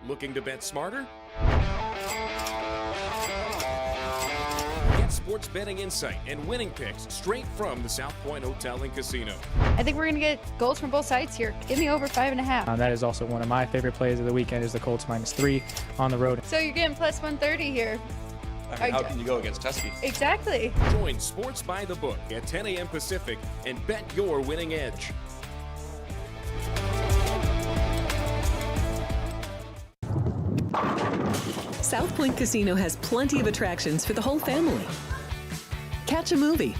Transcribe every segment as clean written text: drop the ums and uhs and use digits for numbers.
Looking to bet smarter? Get sports betting insight and winning picks straight from the South Point Hotel and Casino. I think we're going to get goals from both sides here. Give me over 5.5. That is also one of my favorite plays of the weekend is the Colts -3 on the road. So you're getting plus 130 here. I mean, how can you go against Tusky? Exactly. Join Sports by the Book at 10 a.m. Pacific and bet your winning edge. South Point Casino has plenty of attractions for the whole family. Catch a movie.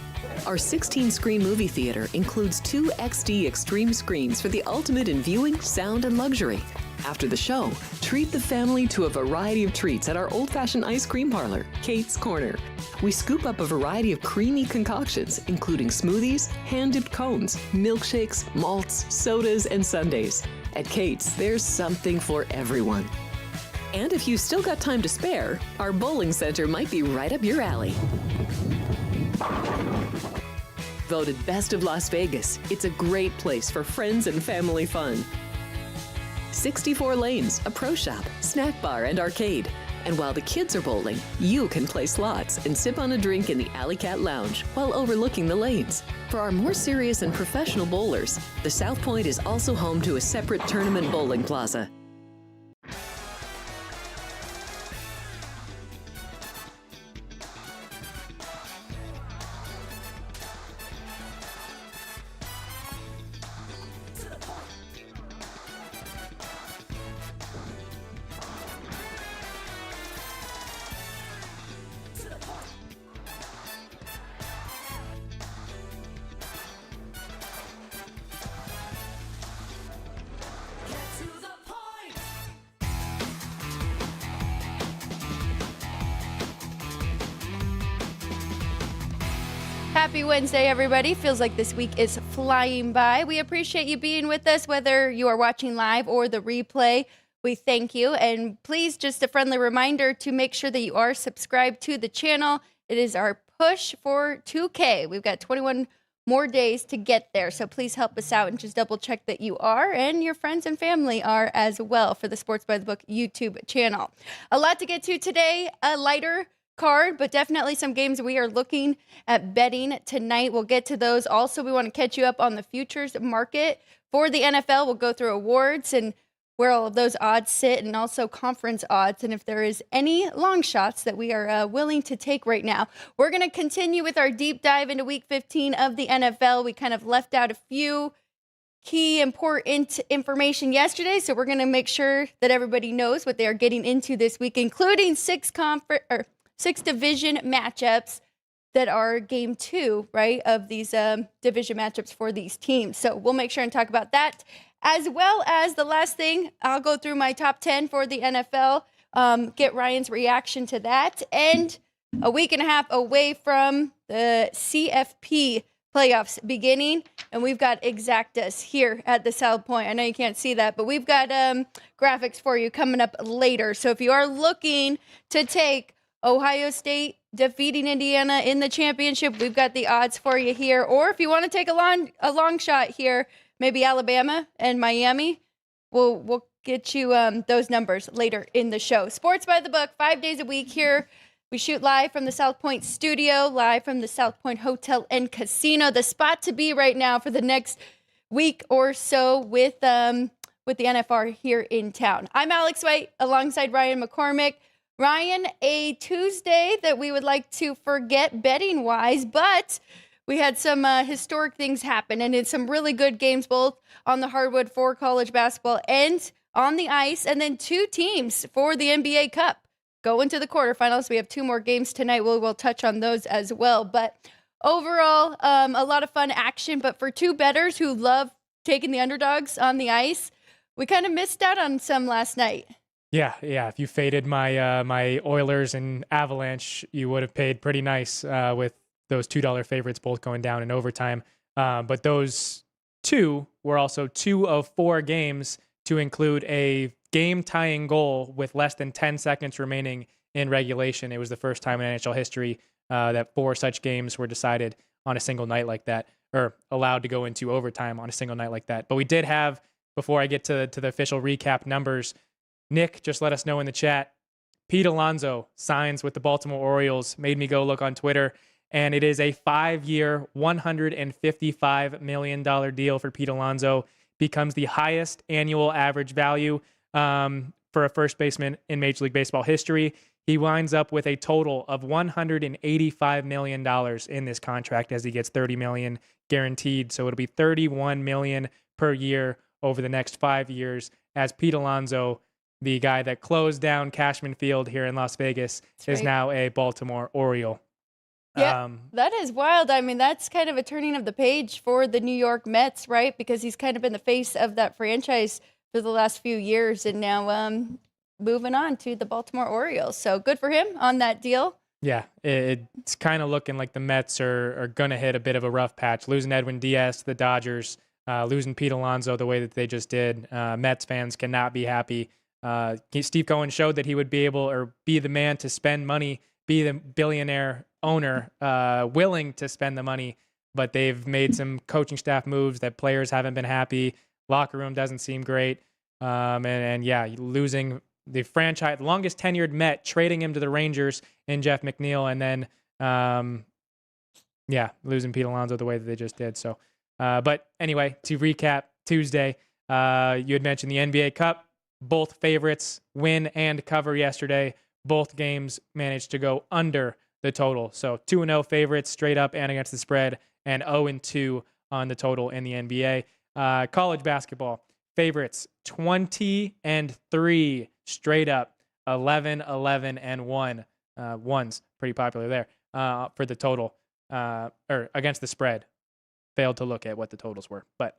Our 16-screen movie theater includes 2 XD Extreme screens for the ultimate in viewing, sound, and luxury. After the show, treat the family to a variety of treats at our old-fashioned ice cream parlor, Kate's Corner. We scoop up a variety of creamy concoctions, including smoothies, hand-dipped cones, milkshakes, malts, sodas, and sundaes. At Kate's, there's something for everyone. And if you've still got time to spare, our bowling center might be right up your alley. Voted Best of Las Vegas, it's a great place for friends and family fun. 64 lanes, a pro shop, snack bar, and arcade. And while the kids are bowling, you can play slots and sip on a drink in the Alley Cat Lounge while overlooking the lanes. For our more serious and professional bowlers, the South Point is also home to a separate tournament bowling plaza. Happy Wednesday, everybody. Feels like this week is flying by. We appreciate you being with us, whether you are watching live or the replay. We thank you. And please, just a friendly reminder to make sure that you are subscribed to the channel. It is our push for 2K. We've got 21 more days to get there. So please help us out and just double check that you are and your friends and family are as well for the Sports by the Book YouTube channel. A lot to get to today. A lighter card, but definitely some games we are looking at betting tonight. We'll get to those. Also, we want to catch you up on the futures market for the NFL. We'll go through awards and where all of those odds sit, and also conference odds, and if there is any long shots that we are willing to take right now. We're going to continue with our deep dive into Week 15 of the NFL. We kind of left out a few key important information yesterday, so we're going to make sure that everybody knows what they are getting into this week, including six division matchups that are game 2, right, of these division matchups for these teams. So we'll make sure and talk about that, as well as the last thing. I'll go through my top 10 for the NFL, get Ryan's reaction to that, and a week and a half away from the CFP playoffs beginning, and we've got exactas here at the South Point. I know you can't see that, but we've got graphics for you coming up later. So if you are looking to take Ohio State defeating Indiana in the championship, we've got the odds for you here. Or if you want to take a long shot here, maybe Alabama and Miami, we'll get you those numbers later in the show. Sports by the Book, 5 days a week here. We shoot live from the South Point studio, live from the South Point Hotel and Casino. The spot to be right now for the next week or so with the NFR here in town. I'm Alex White alongside Ryan McCormick. Ryan, a Tuesday that we would like to forget betting-wise, but we had some historic things happen, and it's some really good games, both on the hardwood for college basketball and on the ice, and then 2 teams for the NBA Cup go into the quarterfinals. We have 2 more games tonight. We'll touch on those as well. But overall, a lot of fun action. But for 2 bettors who love taking the underdogs on the ice, we kind of missed out on some last night. Yeah. If you faded my my Oilers and Avalanche, you would have paid pretty nice with those $2 favorites both going down in overtime. But those two were also 2 of 4 games to include a game-tying goal with less than 10 seconds remaining in regulation. It was the first time in NHL history that 4 such games were decided on a single night like that, or allowed to go into overtime on a single night like that. But we did have, before I get to the official recap numbers, Nick just let us know in the chat, Pete Alonso signs with the Baltimore Orioles, made me go look on Twitter, and it is a 5-year, $155 million deal for Pete Alonso. Becomes the highest annual average value for a first baseman in Major League Baseball history. He winds up with a total of $185 million in this contract as he gets $30 million guaranteed. So it'll be $31 million per year over the next 5 years as Pete Alonso, the guy that closed down Cashman Field here in Las Vegas, is now a Baltimore Oriole. Yeah, that is wild. I mean, that's kind of a turning of the page for the New York Mets, right? Because he's kind of been the face of that franchise for the last few years, and now moving on to the Baltimore Orioles. So good for him on that deal. Yeah, it's kind of looking like the Mets are going to hit a bit of a rough patch. Losing Edwin Diaz to the Dodgers, losing Pete Alonso the way that they just did. Mets fans cannot be happy. Steve Cohen showed that he would be able, or be the man to spend money, be the billionaire owner, willing to spend the money, but they've made some coaching staff moves that players haven't been happy. Locker room doesn't seem great. And yeah, losing the franchise, the longest tenured Met, trading him to the Rangers in Jeff McNeil, and then, losing Pete Alonso the way that they just did. So, but anyway, to recap Tuesday, you had mentioned the NBA Cup. Both favorites win and cover yesterday. Both games managed to go under the total. So 2-0 favorites straight up and against the spread, and 0-2 on the total in the NBA. College basketball favorites 20-3 straight up, 11-11-1. One's pretty popular there for the total, or against the spread. Failed to look at what the totals were, but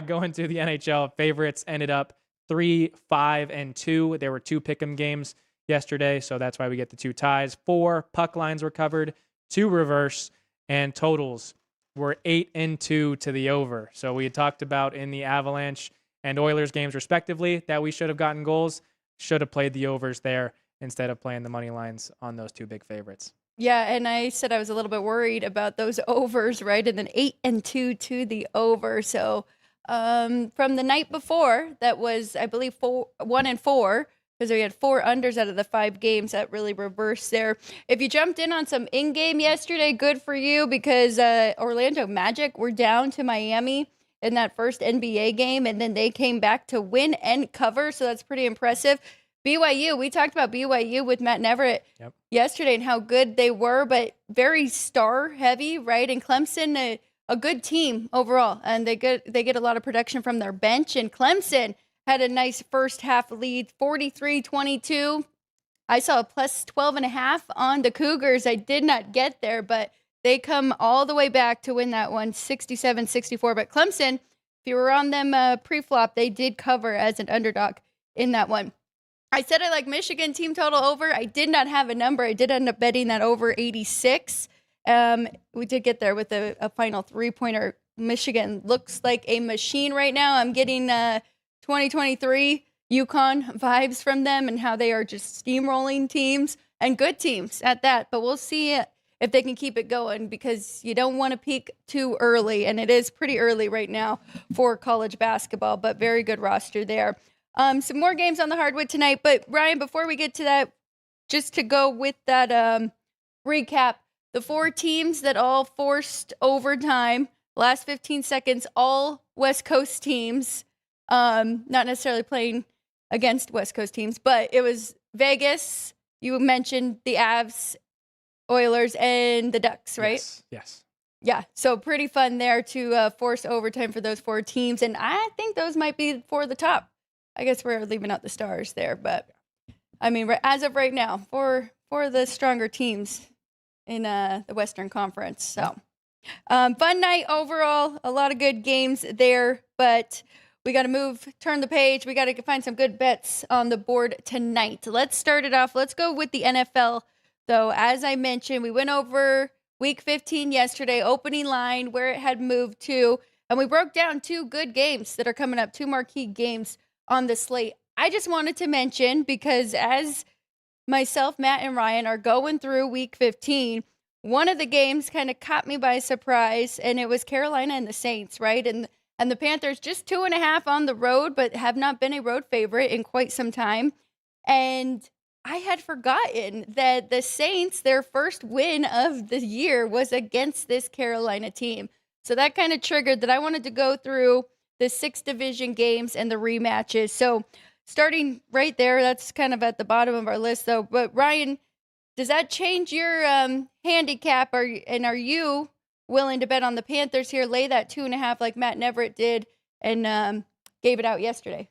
going to the NHL, favorites ended up 3-5-2. There were 2 pick'em games yesterday, so that's why we get the 2 ties. 4 puck lines were covered, 2 reverse, and totals were 8-2 to the over. So we had talked about in the Avalanche and Oilers games respectively that we should have gotten goals, should have played the overs there instead of playing the money lines on those 2 big favorites. Yeah, and I said I was a little bit worried about those overs, right? And then 8-2 to the over. So from the night before, that was, I believe, 1-4, because we had 4 unders out of the 5 games. That really reversed there. If you jumped in on some in-game yesterday, good for you, because Orlando Magic were down to Miami in that first NBA game, and then they came back to win and cover, so that's pretty impressive. BYU, we talked about BYU with Matt Neverett yesterday and how good they were, but very star-heavy, right? And Clemson, a good team overall, and they get a lot of production from their bench, and Clemson had a nice first half lead, 43-22. I saw a plus 12.5 on the Cougars. I did not get there, but they come all the way back to win that one, 67-64. But Clemson, if you were on them pre-flop, they did cover as an underdog in that one. I said I like Michigan team total over. I did not have a number. I did end up betting that over 86. We did get there with a final 3-pointer. Michigan looks like a machine right now. I'm getting 2023 UConn vibes from them and how they are just steamrolling teams and good teams at that. But we'll see if they can keep it going, because you don't want to peak too early. And it is pretty early right now for college basketball, but very good roster there. Some more games on the hardwood tonight. But Ryan, before we get to that, just to go with that recap, the 4 teams that all forced overtime, last 15 seconds, all West Coast teams, not necessarily playing against West Coast teams, but it was Vegas, you mentioned the Avs, Oilers, and the Ducks, right? Yes. Yeah, so pretty fun there to force overtime for those 4 teams, and I think those might be for the top. I guess we're leaving out the Stars there, but I mean, as of right now, for the stronger teams in the Western Conference. So fun night overall, a lot of good games there, but we got to turn the page. We got to find some good bets on the board tonight. Let's start it off. Let's go with the NFL, though. As I mentioned, we went over Week 15 yesterday, opening line, where it had moved to, and we broke down 2 good games that are coming up, 2 marquee games on the slate. I just wanted to mention, because as myself, Matt, and Ryan are going through Week 15, one of the games kind of caught me by surprise, and it was Carolina and the Saints, right? And the Panthers just 2.5 on the road, but have not been a road favorite in quite some time. And I had forgotten that the Saints, their first win of the year was against this Carolina team. So that kind of triggered that I wanted to go through the 6 division games and the rematches. So starting right there, that's kind of at the bottom of our list, though. But Ryan, does that change your handicap? Are you willing to bet on the Panthers here, lay that 2.5 like Matt Neverett did and gave it out yesterday?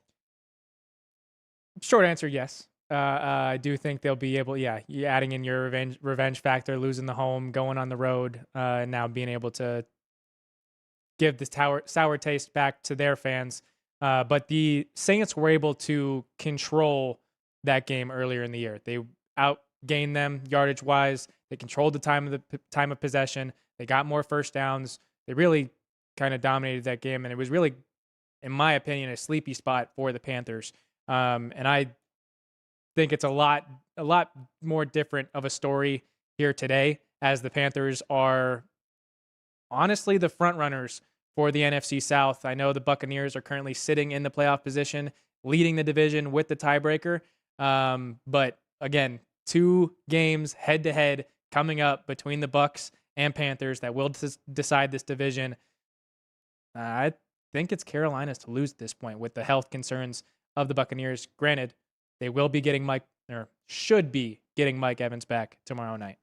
Short answer, yes. I do think they'll be able, adding in your revenge factor, losing the home, going on the road, and now being able to give this sour taste back to their fans. But the Saints were able to control that game earlier in the year. They outgained them yardage-wise. They controlled the time of possession. They got more first downs. They really kind of dominated that game, and it was really, in my opinion, a sleepy spot for the Panthers. And I think it's a lot more different of a story here today, as the Panthers are honestly the front runners for the NFC South. I know the Buccaneers are currently sitting in the playoff position, leading the division with the tiebreaker. But again, 2 games head-to-head coming up between the Bucs and Panthers that will decide this division. I think it's Carolina's to lose at this point with the health concerns of the Buccaneers. Granted, they will be getting should be getting Mike Evans back tomorrow night.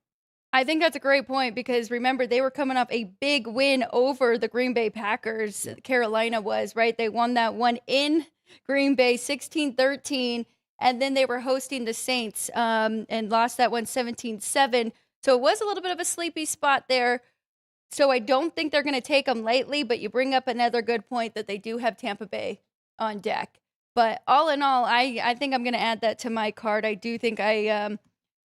I think that's a great point, because remember, they were coming off a big win over the Green Bay Packers. Carolina was, right? They won that one in Green Bay 16-13, and then they were hosting the Saints and lost that one 17-7. So it was a little bit of a sleepy spot there. So I don't think they're going to take them lightly, but you bring up another good point that they do have Tampa Bay on deck. But all in all, I think I'm going to add that to my card. I do think I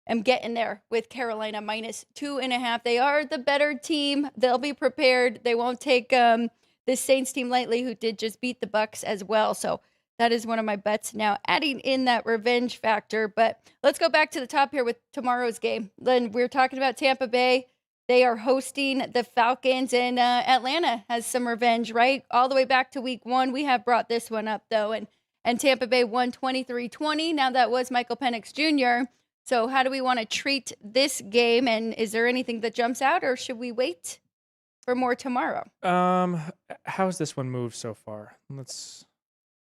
am getting there with Carolina minus 2.5. They are the better team. They'll be prepared. They won't take this Saints team lightly, who did just beat the Bucs as well. So that is one of my bets now, adding in that revenge factor. But let's go back to the top here with tomorrow's game. Then we're talking about Tampa Bay. They are hosting the Falcons, and Atlanta has some revenge, right? All the way back to week 1. We have brought this one up, though, and Tampa Bay won 23-20. Now, that was Michael Penix Jr. So how do we want to treat this game, and is there anything that jumps out, or should we wait for more tomorrow? How's this one moved so far? Let's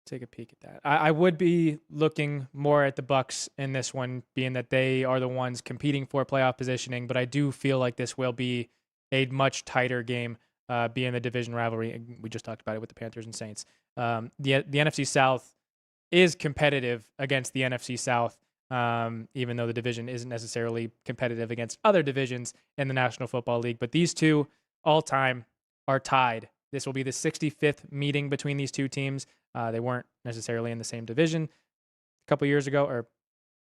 take a peek at that. I would be looking more at the Bucs in this one, being that they are the ones competing for playoff positioning, but I do feel like this will be a much tighter game, being the division rivalry. We just talked about it with the Panthers and Saints. The NFC South is competitive against the NFC South, even though the division isn't necessarily competitive against other divisions in the National Football League. But these two all-time are tied. This will be the 65th meeting between these two teams. They weren't necessarily in the same division a couple years ago, or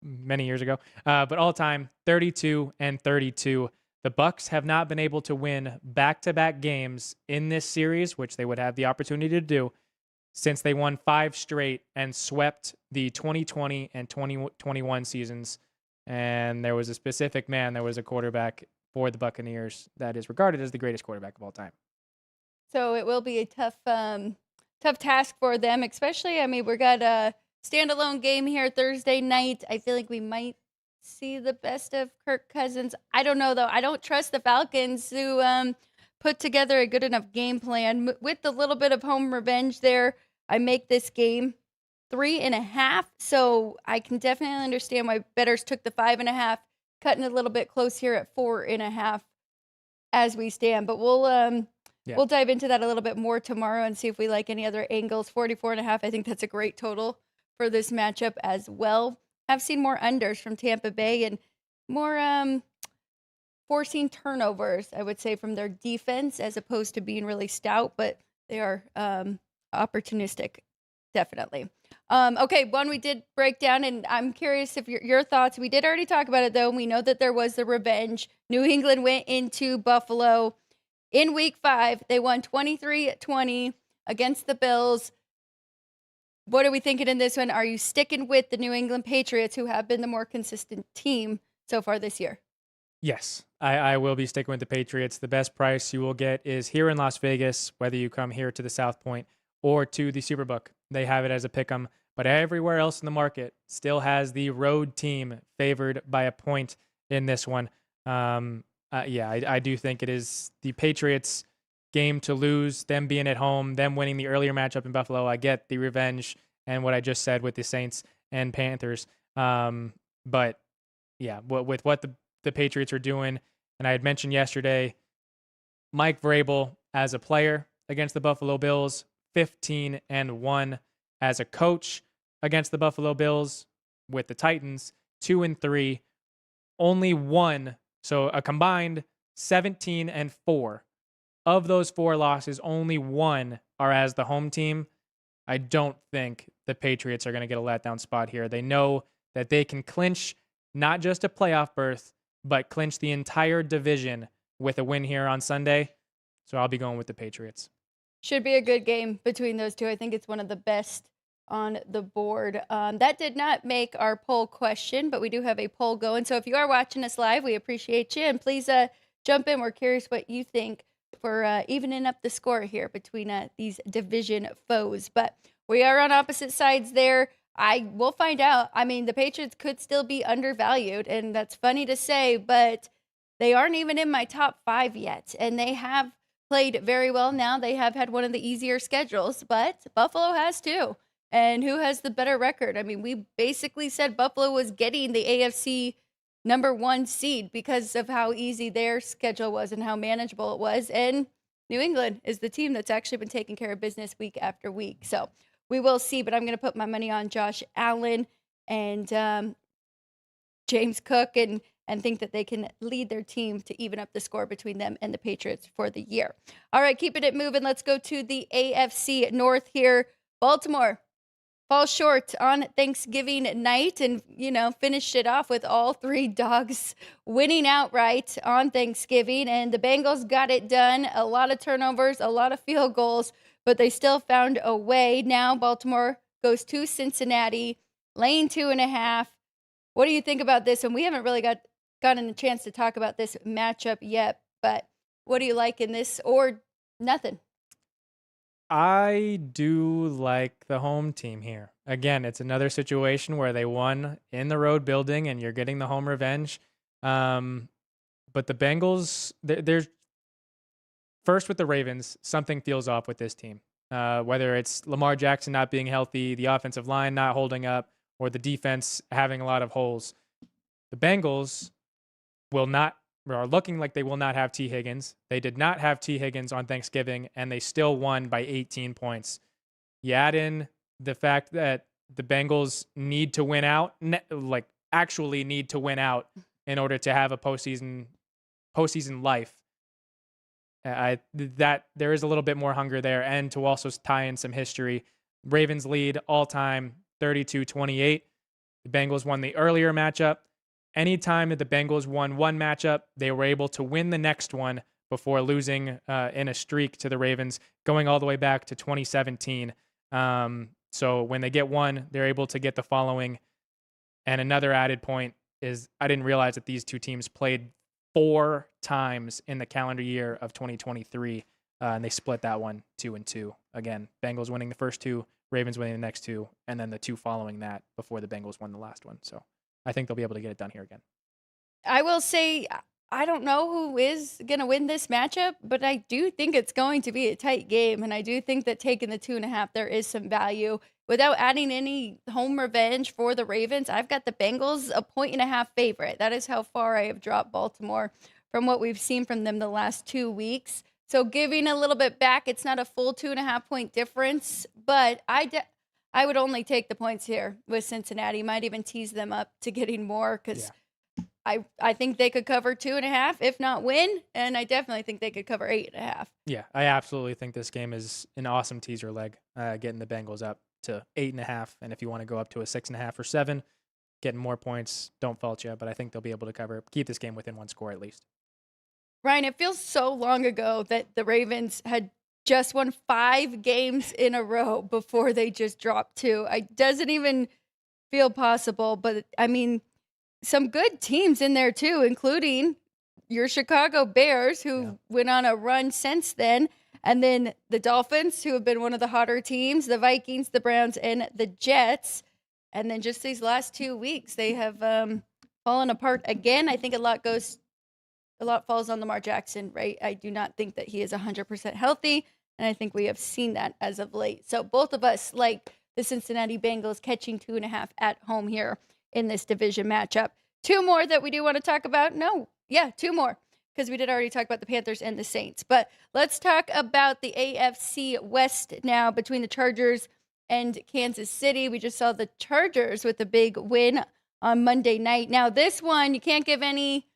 many years ago, but all-time 32-32. The Bucs have not been able to win back-to-back games in this series, which they would have the opportunity to do, since they won 5 straight and swept the 2020 and 2021 seasons. And there was a quarterback for the Buccaneers that is regarded as the greatest quarterback of all time. So it will be a tough task for them, especially, I mean, we got a standalone game here Thursday night. I feel like we might see the best of Kirk Cousins. I don't know, though. I don't trust the Falcons to put together a good enough game plan. With a little bit of home revenge there, I make this game 3.5. So I can definitely understand why bettors took the 5.5, cutting a little bit close here at 4.5 as we stand. But we'll dive into that a little bit more tomorrow and see if we like any other angles. 44.5, I think that's a great total for this matchup as well. I've seen more unders from Tampa Bay and more forcing turnovers, I would say, from their defense, as opposed to being really stout, but they are opportunistic definitely. Okay, one we did break down, and I'm curious if your thoughts. We did already talk about it, though. We know that there was the revenge. New England went into Buffalo in week 5. They won 23-20 against the Bills. What are we thinking in this one? Are you sticking with the New England Patriots, who have been the more consistent team so far this year? Yes, I will be sticking with the Patriots. The best price you will get is here in Las Vegas, whether you come here to the South Point or to the Superbook. They have it as a pick'em, but everywhere else in the market still has the road team favored by a point in this one. I do think it is the Patriots' game to lose, them being at home, them winning the earlier matchup in Buffalo. I get the revenge and what I just said with the Saints and Panthers. But yeah, with what the Patriots are doing, and I had mentioned yesterday, Mike Vrabel as a player against the Buffalo Bills, 15-1 as a coach against the Buffalo Bills. With the Titans, 2-3, only one, so a combined 17-4. Of those 4 losses, only 1 are as the home team. I don't think the Patriots are going to get a letdown spot here. They know that they can clinch not just a playoff berth, but clinch the entire division with a win here on Sunday. So I'll be going with the Patriots. Should be a good game between those two. I think it's one of the best on the board. That did not make our poll question, but we do have a poll going. So if you are watching us live, we appreciate you. And please jump in. We're curious what you think for evening up the score here between these division foes. But we are on opposite sides there. We'll find out. I mean, the Patriots could still be undervalued, and that's funny to say, but they aren't even in my top 5 yet. And they have played very well now. They have had one of the easier schedules, but Buffalo has too. And who has the better record? I mean, we basically said Buffalo was getting the AFC number 1 seed because of how easy their schedule was and how manageable it was. And New England is the team that's actually been taking care of business week after week. So we will see, but I'm going to put my money on Josh Allen and James Cook and think that they can lead their team to even up the score between them and the Patriots for the year. All right, keeping it moving. Let's go to the AFC North here. Baltimore falls short on Thanksgiving night and, finished it off with all 3 dogs winning outright on Thanksgiving. And the Bengals got it done. A lot of turnovers, a lot of field goals, but they still found a way. Now Baltimore goes to Cincinnati, laying 2.5. What do you think about this? And we haven't really gotten a chance to talk about this matchup yet, but what do you like in this or nothing? I do like the home team here. Again, it's another situation where they won in the road building and you're getting the home revenge. But the Bengals, there's first with the Ravens, something feels off with this team. Whether it's Lamar Jackson not being healthy, the offensive line not holding up, or the defense having a lot of holes. The Bengals are looking like they will not have T. Higgins. They did not have T. Higgins on Thanksgiving, and they still won by 18 points. You add in the fact that the Bengals need to win out, actually need to win out in order to have a postseason life. That there is a little bit more hunger there, and to also tie in some history. Ravens lead all time 32-28. The Bengals won the earlier matchup. Anytime that the Bengals won one matchup, they were able to win the next one before losing in a streak to the Ravens, going all the way back to 2017. So when they get one, they're able to get the following. And another added point is I didn't realize that these two teams played 4 times in the calendar year of 2023, and they split that one 2-2. Again, Bengals winning the first 2, Ravens winning the next 2, and then the 2 following that before the Bengals won the last one. So I think they'll be able to get it done here again. I will say I don't know who is going to win this matchup, but I do think it's going to be a tight game, and I do think that taking the 2.5, there is some value. Without adding any home revenge for the Ravens, I've got the Bengals a 1.5 favorite. That is how far I have dropped Baltimore from what we've seen from them the last 2 weeks. So giving a little bit back, it's not a full 2.5 point difference, but I would only take the points here with Cincinnati. Might even tease them up to getting more because I think they could cover 2.5, if not win, and I definitely think they could cover 8.5. Yeah, I absolutely think this game is an awesome teaser leg, getting the Bengals up. to 8.5. And if you want to go up to a 6.5 or 7, getting more points, don't fault you. But I think they'll be able to keep this game within one score at least. Ryan, it feels so long ago that the Ravens had just won 5 games in a row before they just dropped 2. It doesn't even feel possible. But, I mean, some good teams in there, too, including your Chicago Bears, who went on a run since then, and then the Dolphins, who have been one of the hotter teams, the Vikings, the Browns, and the Jets. And then just these last 2 weeks, they have fallen apart again. I think a lot falls on Lamar Jackson, right? I do not think that he is 100% healthy, and I think we have seen that as of late. So both of us like the Cincinnati Bengals catching 2.5 at home here in this division matchup. 2 more that we do want to talk about. 2 more, because we did already talk about the Panthers and the Saints. But let's talk about the AFC West now between the Chargers and Kansas City. We just saw the Chargers with a big win on Monday night. Now, this one, you can't give any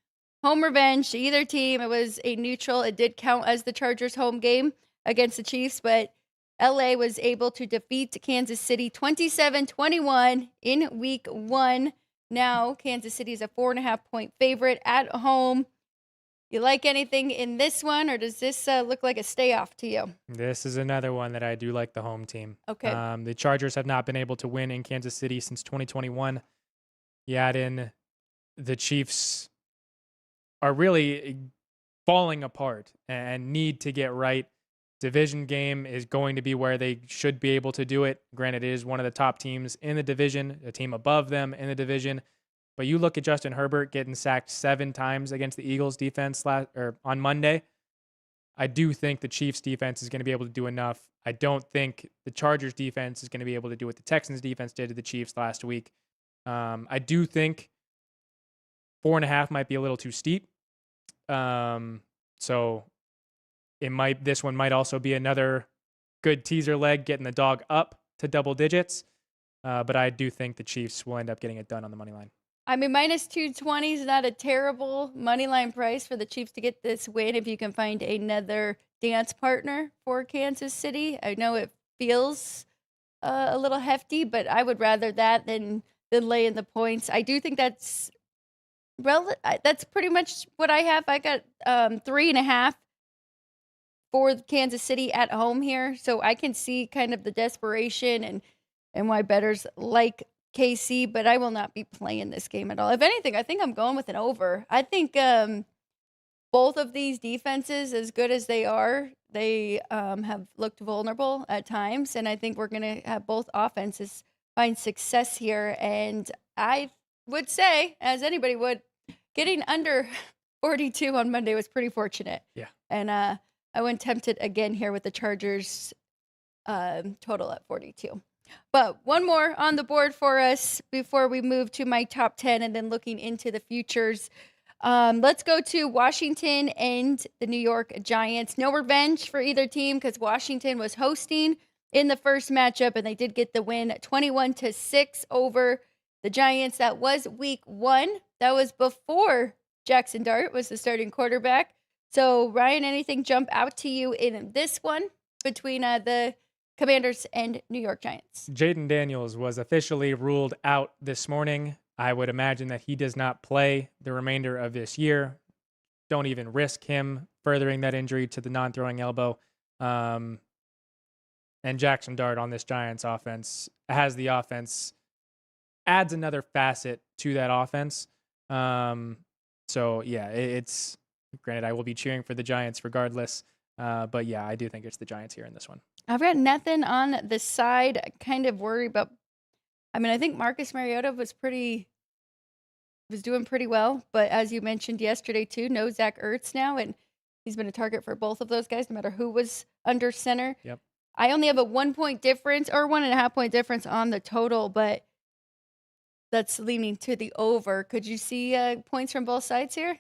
home revenge to either team. It was a neutral. It did count as the Chargers' home game against the Chiefs, but LA was able to defeat Kansas City 27-21 in week 1. Now, Kansas City is a 4.5-point favorite at home. You like anything in this one, or does this look like a stay off to you? This is another one that I do like the home team. Okay. The Chargers have not been able to win in Kansas City since 2021. You add in the Chiefs are really falling apart and need to get right. Division game is going to be where they should be able to do it. Granted, it is one of the top teams in the division, a team above them in the division. But you look at Justin Herbert getting sacked 7 times against the Eagles defense on Monday. I do think the Chiefs defense is going to be able to do enough. I don't think the Chargers defense is going to be able to do what the Texans defense did to the Chiefs last week. I do think 4.5 might be a little too steep. So this one might also be another good teaser leg, getting the dog up to double digits. But I do think the Chiefs will end up getting it done on the money line. I mean, minus 220 is not a terrible money line price for the Chiefs to get this win if you can find another dance partner for Kansas City. I know it feels a little hefty, but I would rather that than lay in the points. I do think that's pretty much what I have. I got 3.5 for Kansas City at home here, so I can see kind of the desperation and why bettors like KC, but I will not be playing this game at all. If anything, I think I'm going with an over. I think both of these defenses, as good as they are, they have looked vulnerable at times, and I think we're going to have both offenses find success here. And I would say, as anybody would, getting under 42 on Monday was pretty fortunate. Yeah. And I went tempted again here with the Chargers total at 42. But one more on the board for us before we move to my top 10 and then looking into the futures. Let's go to Washington and the New York Giants. No revenge for either team because Washington was hosting in the first matchup, and they did get the win 21-6 over the Giants. That was week 1. That was before Jackson Dart was the starting quarterback. So, Ryan, anything jump out to you in this one between the Commanders and New York Giants? Jaden Daniels was officially ruled out this morning. I would imagine that he does not play the remainder of this year. Don't even risk him furthering that injury to the non-throwing elbow. And Jackson Dart on this Giants offense adds another facet to that offense. So, yeah, it's granted, I will be cheering for the Giants regardless. But, yeah, I do think it's the Giants here in this one. I've got nothing on the side. I kind of worry about, I think Marcus Mariota was doing pretty well. But as you mentioned yesterday, too, no Zach Ertz now. And he's been a target for both of those guys, no matter who was under center. Yep. I only have a 1-point difference or 1.5-point difference on the total, but that's leaning to the over. Could you see points from both sides here?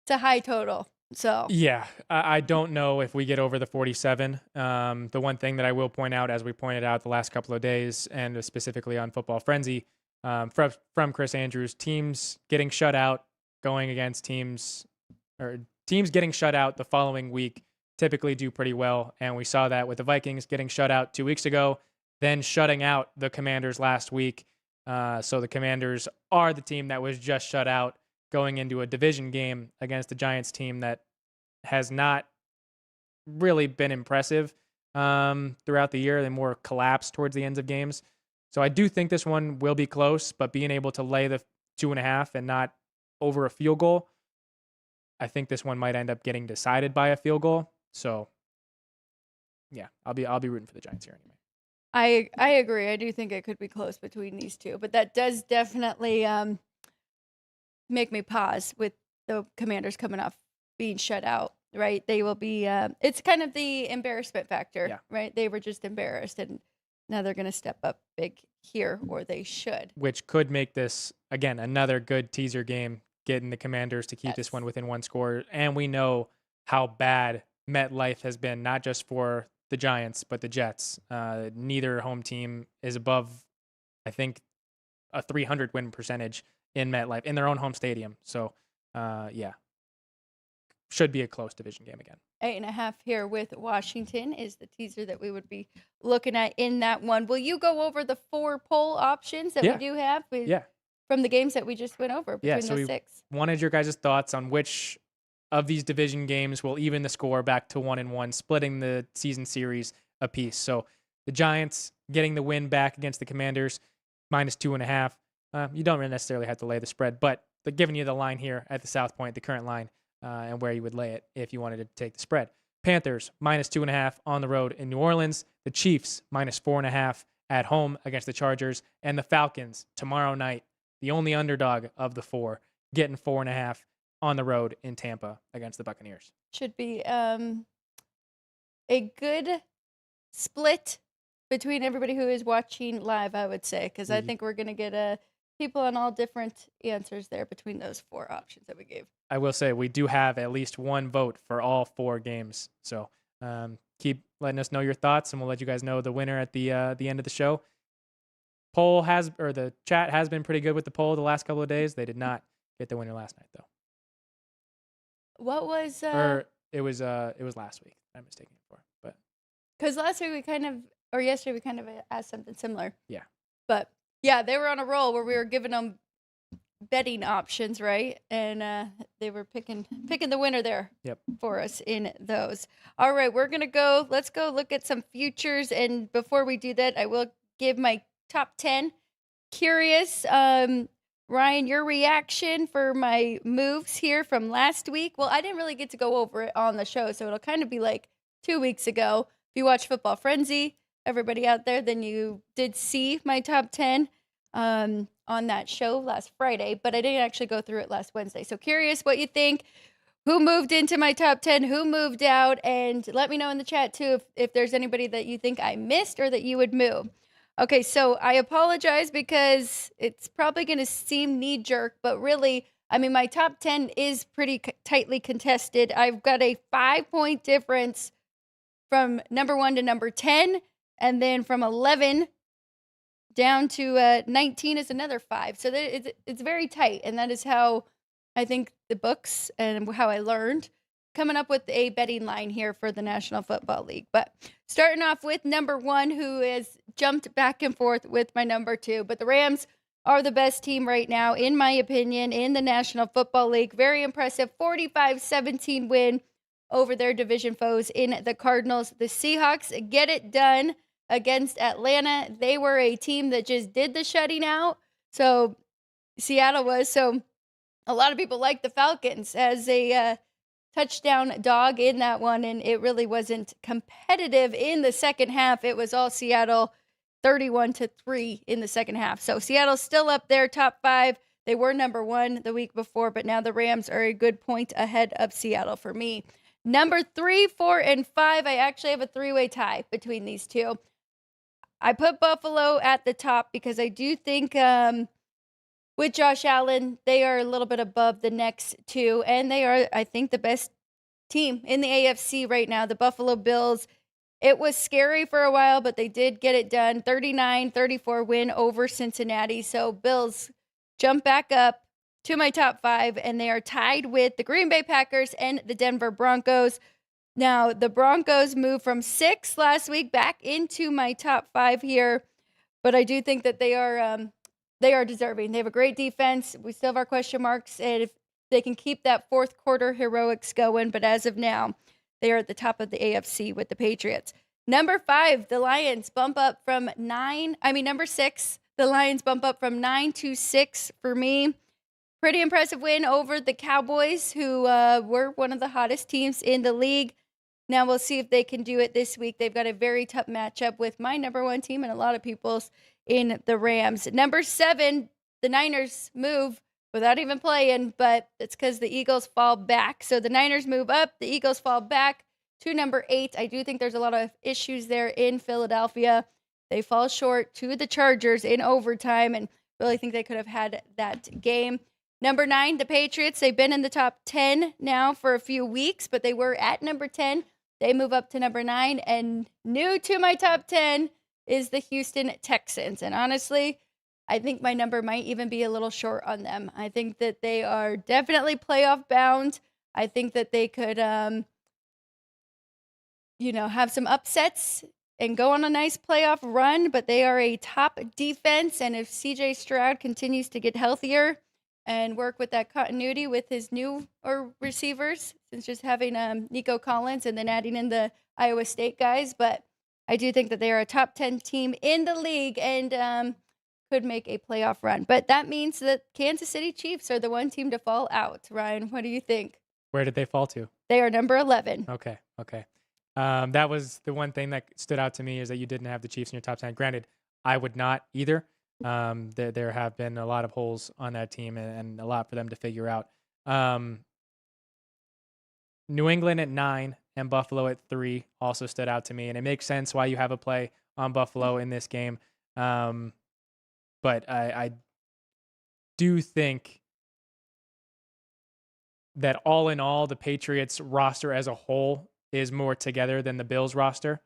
It's a high total. So yeah, I don't know if we get over the 47. The one thing that I will point out, as we pointed out the last couple of days, and specifically on Football Frenzy, from Chris Andrews, teams getting shut out going against teams getting shut out the following week typically do pretty well. And we saw that with the Vikings getting shut out 2 weeks ago then shutting out the Commanders last week. So the Commanders are the team that was just shut out going into a division game against the Giants team that has not really been impressive throughout the year. They more collapsed towards the ends of games. So I do think this one will be close, but being able to lay the 2.5 and not over a field goal, I think this one might end up getting decided by a field goal. So yeah, I'll be rooting for the Giants here anyway. I agree. I do think it could be close between these two, but that does definitely make me pause with the Commanders coming off being shut out, right? They will be, it's kind of the embarrassment factor, right? They were just embarrassed, and now they're going to step up big here, or they should. Which could make this, again, another good teaser game, getting the Commanders to keep this one within one score. And we know how bad MetLife has been, not just for the Giants, but the Jets. Neither home team is above, I think, a 300 win percentage in MetLife, in their own home stadium. So, yeah, should be a close division game again. 8.5 here with Washington is the teaser that we would be looking at in that one. Will you go over the 4 poll options that we do have from the games that we just went over between so the 6? Wanted your guys' thoughts on which of these division games will even the score back to 1-1, splitting the season series apiece. So the Giants getting the win back against the Commanders, -2.5. You don't really necessarily have to lay the spread, but they're giving you the line here at the South Point, the current line, and where you would lay it if you wanted to take the spread. Panthers, -2.5 on the road in New Orleans. The Chiefs, -4.5 at home against the Chargers. And the Falcons, tomorrow night, the only underdog of the 4, getting 4.5 on the road in Tampa against the Buccaneers. Should be a good split between everybody who is watching live, I would say, because I think we're going to get people on all different answers there between those 4 options that we gave. I will say we do have at least one vote for all 4 games. So keep letting us know your thoughts, and we'll let you guys know the winner at the end of the show. The chat has been pretty good with the poll the last couple of days. They did not get the winner last night, though. What was it was last week. I'm mistaken for, but because last week yesterday we kind of asked something similar. Yeah. But yeah, they were on a roll where we were giving them betting options, right? And they were picking the winner there for us in those. All right, let's go look at some futures. And before we do that, I will give my top 10. Curious, Ryan, your reaction for my moves here from last week. Well, I didn't really get to go over it on the show, so it'll kind of be like 2 weeks ago. If you watch Football Frenzy, everybody out there, then you did see my top 10 on that show last Friday, but I didn't actually go through it last Wednesday. So curious what you think, who moved into my top 10, who moved out, and let me know in the chat too if there's anybody that you think I missed or that you would move. Okay, so I apologize because it's probably going to seem knee-jerk, but really, I mean, my top 10 is pretty tightly contested. I've got a 5-point difference from number 1 to number 10, and then from 11 down to 19 is another 5. So it's very tight, and that is how I think the books and how I learned coming up with a betting line here for the National Football League. But starting off with number 1, who has jumped back and forth with my number 2. But the Rams are the best team right now, in my opinion, in the National Football League. Very impressive 45-17 win over their division foes in the Cardinals. The Seahawks get it done against Atlanta. They were a team that just did the shutting out. So Seattle was. So a lot of people like the Falcons as a touchdown dog in that one, and it really wasn't competitive in the second half. It was all Seattle, 31-3 in the second half. So Seattle's still up there, top 5. They were number 1 the week before, but now the Rams are a good point ahead of Seattle for me. Number 3, 4, and 5, I actually have a 3-way tie between these two. I put Buffalo at the top because I do think with Josh Allen, they are a little bit above the next 2, and they are, I think, the best team in the AFC right now. The Buffalo Bills, it was scary for a while, but they did get it done. 39-34 win over Cincinnati. So Bills jump back up to my top 5, and they are tied with the Green Bay Packers and the Denver Broncos. Now, the Broncos moved from 6 last week back into my top 5 here, but I do think that they are deserving. They have a great defense. We still have our question marks, and if they can keep that fourth quarter heroics going, but as of now, they are at the top of the AFC with the Patriots. Number 5, the Lions bump up from 9. Number 6, the Lions bump up from 9 to 6 for me. Pretty impressive win over the Cowboys, who were one of the hottest teams in the league. Now we'll see if they can do it this week. They've got a very tough matchup with my number 1 team and a lot of people's in the Rams. Number 7, the Niners move without even playing, but it's because the Eagles fall back. So the Niners move up, the Eagles fall back to number 8. I do think there's a lot of issues there in Philadelphia. They fall short to the Chargers in overtime, and really think they could have had that game. Number 9, the Patriots. They've been in the top 10 now for a few weeks, but they were at number 10. They move up to number 9, and new to my top 10 is the Houston Texans. And honestly, I think my number might even be a little short on them. I think that they are definitely playoff bound. I think that they could, have some upsets and go on a nice playoff run, but they are a top defense. And if CJ Stroud continues to get healthier and work with that continuity with his new receivers, since just having Nico Collins and then adding in the Iowa State guys. But I do think that they are a top 10 team in the league and could make a playoff run. But that means that Kansas City Chiefs are the one team to fall out. Ryan, what do you think? Where did they fall to? They are number 11. Okay. That was the one thing that stood out to me, is that you didn't have the Chiefs in your top 10. Granted, I would not either. There have been a lot of holes on that team and a lot for them to figure out. New England at 9 and Buffalo at 3 also stood out to me, and it makes sense why you have a play on Buffalo in this game. But I do think that all in all, the Patriots roster as a whole is more together than the Bills roster,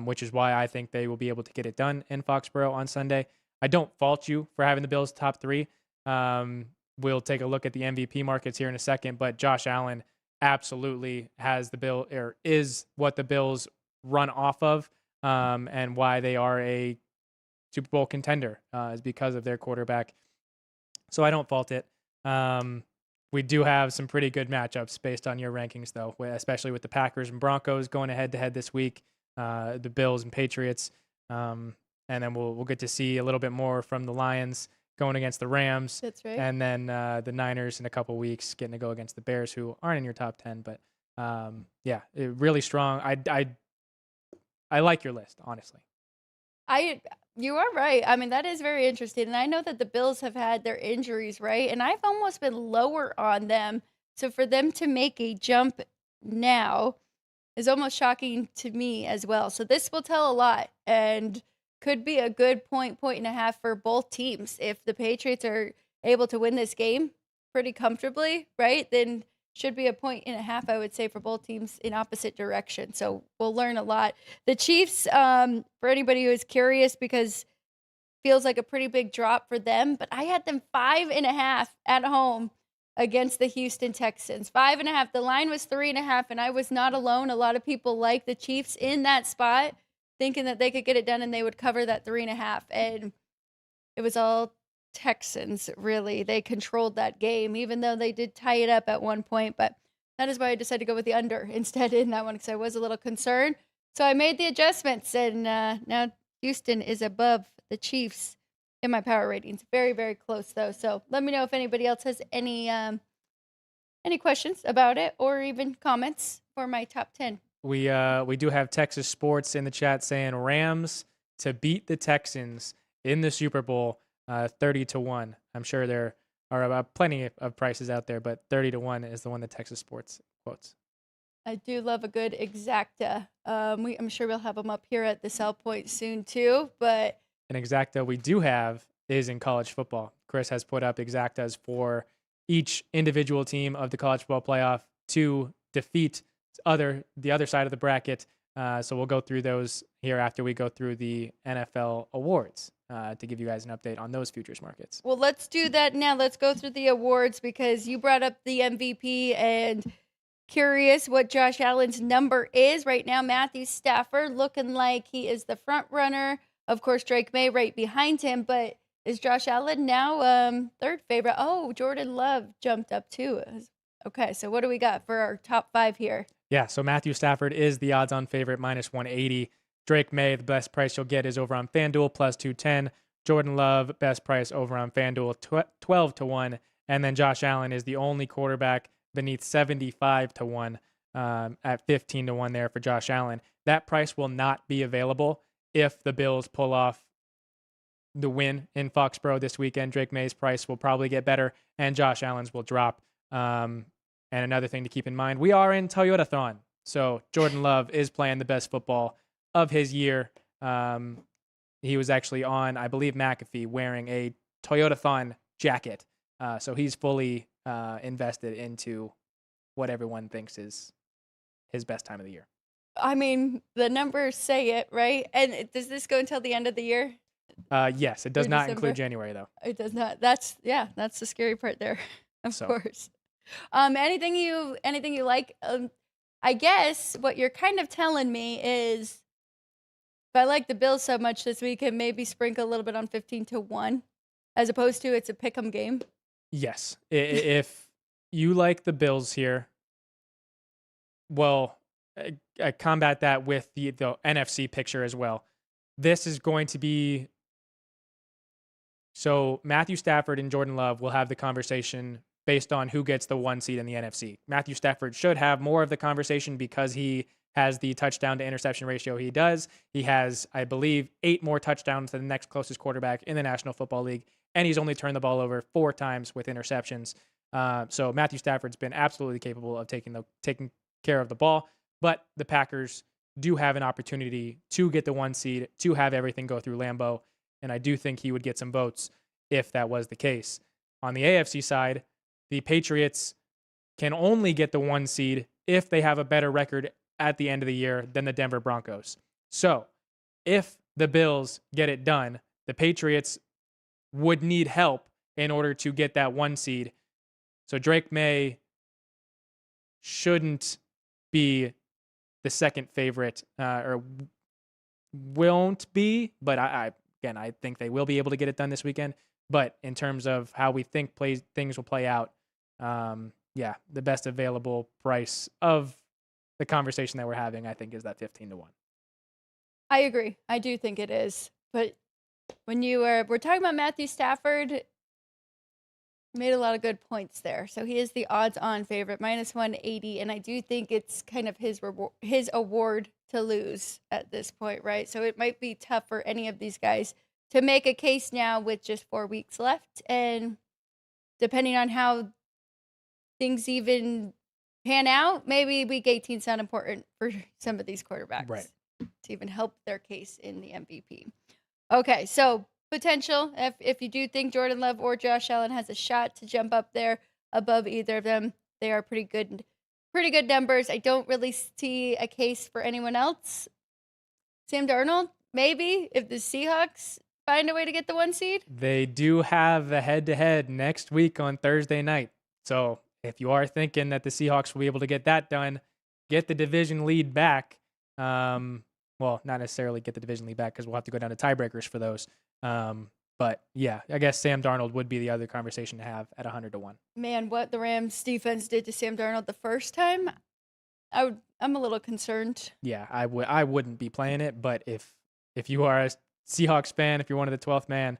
which is why I think they will be able to get it done in Foxborough on Sunday. I don't fault you for having the Bills top 3. We'll take a look at the MVP markets here in a second, but Josh Allen absolutely has is what the Bills run off of, and why they are a Super Bowl contender is because of their quarterback. So I don't fault it. We do have some pretty good matchups based on your rankings, though, especially with the Packers and Broncos going head-to-head this week, the Bills and Patriots. And then we'll get to see a little bit more from the Lions going against the Rams. That's right. And then the Niners in a couple weeks getting to go against the Bears, who aren't in your top 10. But, really strong. I like your list, honestly. You are right. That is very interesting. And I know that the Bills have had their injuries, right? And I've almost been lower on them. So for them to make a jump now is almost shocking to me as well. So this will tell a lot and could be a good point and a half for both teams. If the Patriots are able to win this game pretty comfortably, right, then should be a point and a half, I would say, for both teams in opposite directions. So we'll learn a lot. The Chiefs, for anybody who is curious, because feels like a pretty big drop for them, but I had them 5.5 at home against the Houston Texans. 5.5. The line was 3.5, and I was not alone. A lot of people like the Chiefs in that spot, thinking that they could get it done and they would cover that 3.5. And it was all Texans, really. They controlled that game, even though they did tie it up at one point. But that is why I decided to go with the under instead in that one, because I was a little concerned. So I made the adjustments, and now Houston is above the Chiefs in my power ratings. Very, very close, though. So let me know if anybody else has any questions about it or even comments for my top 10. We do have Texas Sports in the chat saying Rams to beat the Texans in the Super Bowl, 30-1. I'm sure there are plenty of prices out there, but 30-1 is the one that Texas Sports quotes. I do love a good exacta. I'm sure we'll have them up here at the sell point soon too. But an exacta we do have is in college football. Chris has put up exactas for each individual team of the college football playoff to defeat the other side of the bracket. So we'll go through those here after we go through the NFL awards to give you guys an update on those futures markets. Well, let's do that now. Let's go through the awards because you brought up the MVP, and curious what Josh Allen's number is right now. Matthew Stafford looking like he is the front runner. Of course, Drake May right behind him, but is Josh Allen now third favorite? Oh, Jordan Love jumped up too. Okay, so what do we got for our top 5 here? Yeah, so Matthew Stafford is the odds-on favorite, minus 180. Drake May, the best price you'll get is over on FanDuel, plus 210. Jordan Love, best price over on FanDuel, 12 to 1. And then Josh Allen is the only quarterback beneath 75 to 1 at 15 to 1 there for Josh Allen. That price will not be available if the Bills pull off the win in Foxborough this weekend. Drake May's price will probably get better, and Josh Allen's will drop. And another thing to keep in mind, we are in Toyotathon. So Jordan Love is playing the best football of his year. He was actually on, I believe, McAfee wearing a Toyotathon jacket. So he's fully invested into what everyone thinks is his best time of the year. I mean, the numbers say it, right? And does this go until the end of the year? Yes, it does not December? include January, though. It does not. That's the scary part there, of course. Anything you like? I guess what you're kind of telling me is, if I like the Bills so much this weekend, maybe sprinkle a little bit on 15 to 1, as opposed to it's a pick'em game. Yes, if you like the Bills here, well, I combat that with the NFC picture as well. This is going to be, so Matthew Stafford and Jordan Love will have the conversation based on who gets the 1 seed in the NFC. Matthew Stafford should have more of the conversation because he has the touchdown to interception ratio he does. He has, I believe, 8 more touchdowns than the next closest quarterback in the National Football League, and he's only turned the ball over 4 times with interceptions. So Matthew Stafford's been absolutely capable of taking care of the ball, but the Packers do have an opportunity to get the 1 seed, to have everything go through Lambeau, and I do think he would get some votes if that was the case. On the AFC side, the Patriots can only get the 1 seed if they have a better record at the end of the year than the Denver Broncos. So if the Bills get it done, the Patriots would need help in order to get that 1 seed. So Drake May shouldn't be the second favorite, or won't be, but I think they will be able to get it done this weekend. But in terms of how we think things will play out, the best available price of the conversation that we're having, I think, is that 15 to 1. I agree. I do think it is. But when we're talking about Matthew Stafford, made a lot of good points there. So he is the odds-on favorite, minus 180, and I do think it's kind of his award to lose at this point, right? So it might be tough for any of these guys to make a case now with just 4 weeks left, and depending on how things even pan out, maybe week 18 sound important for some of these quarterbacks, right, to even help their case in the MVP. Okay, so potential, if you do think Jordan Love or Josh Allen has a shot to jump up there above either of them, they are pretty good numbers. I don't really see a case for anyone else. Sam Darnold, maybe, if the Seahawks find a way to get the 1 seed. They do have a head-to-head next week on Thursday night. So if you are thinking that the Seahawks will be able to get that done, get the division lead back. Well, not necessarily get the division lead back because we'll have to go down to tiebreakers for those. But yeah, I guess Sam Darnold would be the other conversation to have at 100 to 1. Man, what the Rams defense did to Sam Darnold the first time, I'm a little concerned. Yeah, I wouldn't be playing it, but if you are a Seahawks fan, if you're one of the 12th man,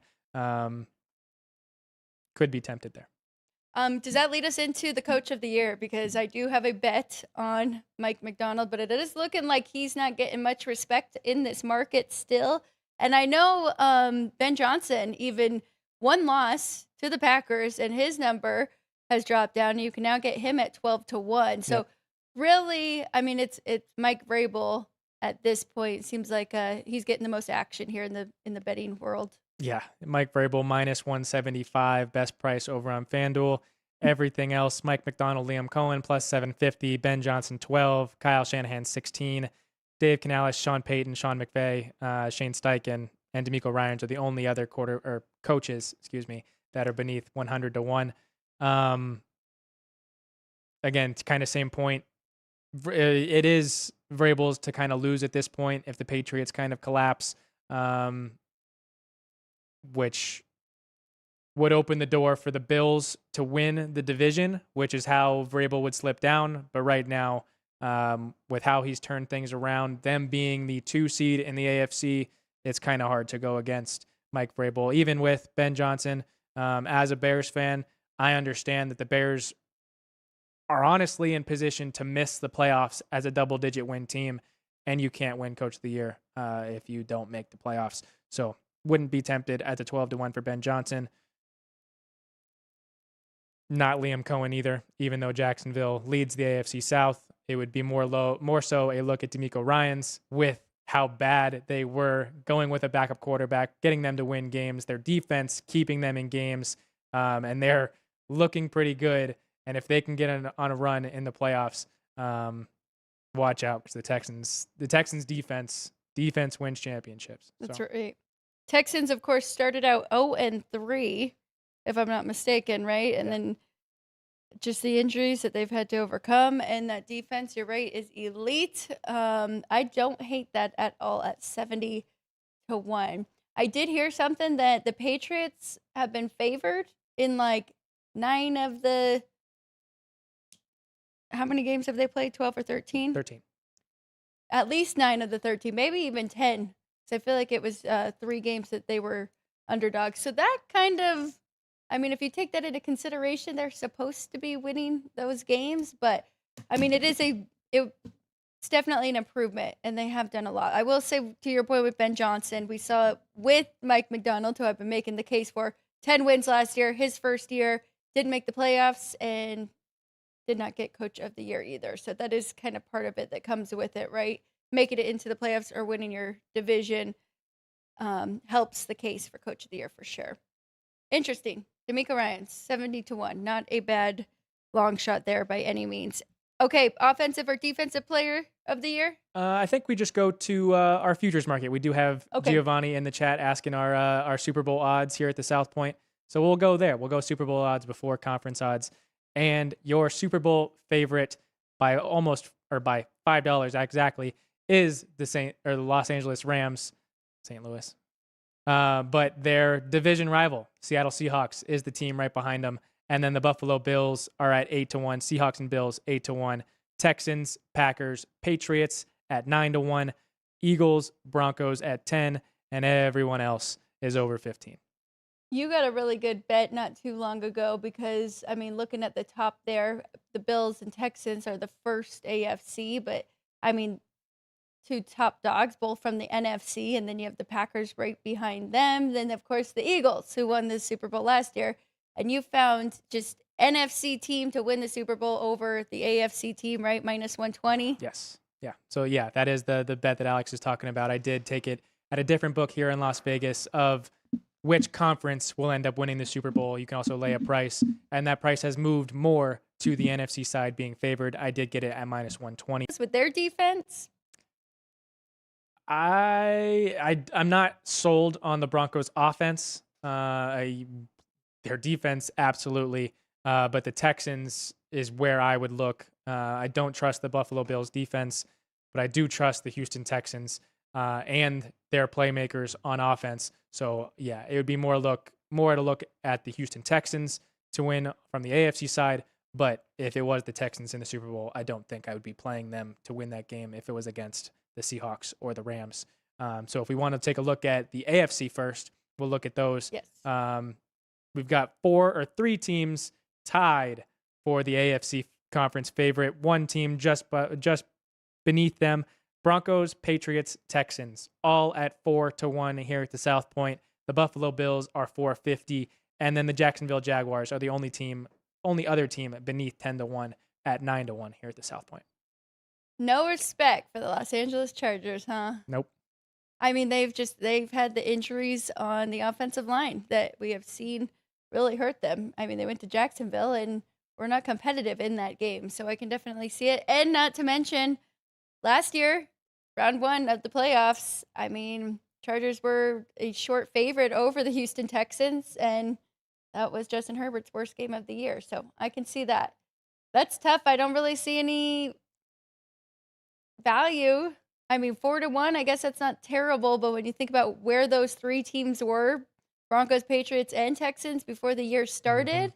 could be tempted there. Does that lead us into the coach of the year? Because I do have a bet on Mike Macdonald, but it is looking like he's not getting much respect in this market still. And I know Ben Johnson, even 1 loss to the Packers, and his number has dropped down. You can now get him at 12 to 1. So really, I mean, it's Mike Vrabel at this point. It seems like he's getting the most action here in the betting world. Yeah, Mike Vrabel minus 175, best price over on FanDuel. Everything else, Mike Macdonald, Liam Cohen plus 750, Ben Johnson 12, Kyle Shanahan 16, Dave Canales, Sean Payton, Sean McVay, Shane Steichen, and DeMeco Ryans are the only other coaches, that are beneath 100 to 1. Again, it's kind of same point. it is Vrabel's to kind of lose at this point if the Patriots kind of collapse, which would open the door for the Bills to win the division, which is how Vrabel would slip down. But right now, with how he's turned things around, them being the 2 seed in the AFC, it's kind of hard to go against Mike Vrabel. Even with Ben Johnson, as a Bears fan, I understand that the Bears are honestly in position to miss the playoffs as a double-digit win team, and you can't win Coach of the Year if you don't make the playoffs. So wouldn't be tempted at the 12-1 for Ben Johnson. Not Liam Cohen either, even though Jacksonville leads the AFC South. It would be more so a look at DeMeco Ryans with how bad they were, going with a backup quarterback, getting them to win games, their defense keeping them in games, and they're looking pretty good. And if they can get on a run in the playoffs, watch out, because the Texans defense wins championships. That's right. Texans, of course, started out 0-3, if I'm not mistaken, right? And then just the injuries that they've had to overcome, and that defense, you're right, is elite. I don't hate that at all at 70-1. I did hear something that the Patriots have been favored in like 9 of the. How many games have they played? 12 or 13? 13. At least 9 of the 13, maybe even 10. So I feel like it was 3 games that they were underdogs. So that kind of, I mean, if you take that into consideration, they're supposed to be winning those games. But, I mean, it's definitely an improvement, and they have done a lot. I will say, to your point with Ben Johnson, we saw it with Mike McDonald, who I've been making the case for. 10 wins last year, his first year, didn't make the playoffs, and did not get Coach of the Year either. So that is kind of part of it that comes with it, right? Making it into the playoffs or winning your division helps the case for Coach of the Year for sure. Interesting. DeMeco Ryans, 70-1. Not a bad long shot there by any means. Okay, offensive or defensive player of the year? I think we just go to our futures market. We do have Giovanni in the chat asking our Super Bowl odds here at the South Point. So we'll go there. We'll go Super Bowl odds before conference odds. And your Super Bowl favorite by $5 exactly is the Los Angeles Rams, St. Louis. But their division rival, Seattle Seahawks, is the team right behind them. And then the Buffalo Bills are at 8-1. Seahawks and Bills 8-1. Texans, Packers, Patriots at 9-1. Eagles, Broncos at 10, and everyone else is over 15. You got a really good bet not too long ago because, I mean, looking at the top there, the Bills and Texans are the first AFC, but, I mean, 2 top dogs, both from the NFC, and then you have the Packers right behind them. Then, of course, the Eagles, who won the Super Bowl last year. And you found just NFC team to win the Super Bowl over the AFC team, right? Minus 120. Yes. Yeah. So, yeah, that is the bet that Alex is talking about. I did take it at a different book here in Las Vegas of which conference will end up winning the Super Bowl. You can also lay a price, and that price has moved more to the NFC side being favored. I did get it at minus 120. With their defense? I'm not sold on the Broncos offense. Their defense, absolutely. But the Texans is where I would look. I don't trust the Buffalo Bills defense, but I do trust the Houston Texans and their playmakers on offense. So, yeah, it would be more to look at the Houston Texans to win from the AFC side. But if it was the Texans in the Super Bowl, I don't think I would be playing them to win that game if it was against the Seahawks or the Rams. So if we want to take a look at the AFC first, we'll look at those. Yes. We've got 3 teams tied for the AFC conference favorite. One team just beneath them. Broncos, Patriots, Texans, all at 4-1 here at the South Point. The Buffalo Bills are 450, and then the Jacksonville Jaguars are the only other team beneath 10-1 at 9-1 here at the South Point. No respect for the Los Angeles Chargers, huh? Nope. I mean, they've had the injuries on the offensive line that we have seen really hurt them. I mean, they went to Jacksonville and were not competitive in that game, so I can definitely see it. And not to mention, last year, round 1 of the playoffs, I mean, Chargers were a short favorite over the Houston Texans, and that was Justin Herbert's worst game of the year. So I can see that. That's tough. I don't really see any value. I mean, 4-1, I guess that's not terrible, but when you think about where those three teams were, Broncos, Patriots, and Texans before the year started.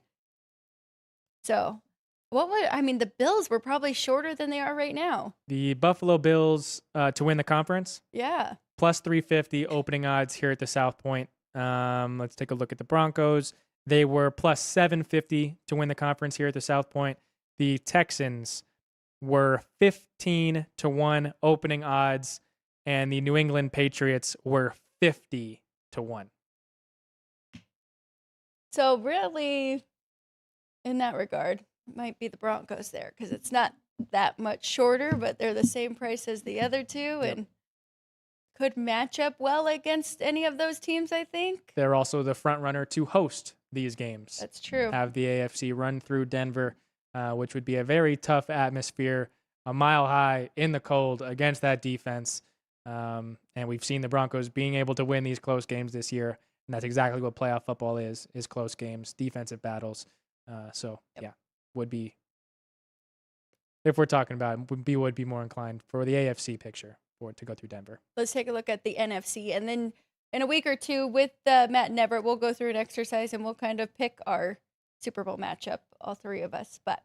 So the Bills were probably shorter than they are right now. The Buffalo Bills to win the conference, Yeah. plus 350 opening odds here at the South Point. Let's take a look at the Broncos. They were plus 750 to win the conference here at the South Point. The Texans were 15-1 opening odds, and the New England Patriots were 50-1. So really, in that regard, it might be the Broncos there because it's not that much shorter, but they're the same price as the other two and could match up well against any of those teams, I think. They're also the front runner to host these games. That's true. Have the AFC run through Denver, which would be a very tough atmosphere, a mile high in the cold against that defense. And we've seen the Broncos being able to win these close games this year. And that's exactly what playoff football is close games, defensive battles. Would be, if we're talking about it, would be more inclined for the AFC picture for it to go through Denver. Let's take a look at the NFC. And then in a week or two with Matt and Everett, we'll go through an exercise and we'll kind of pick our Super Bowl matchup, all three of us. But,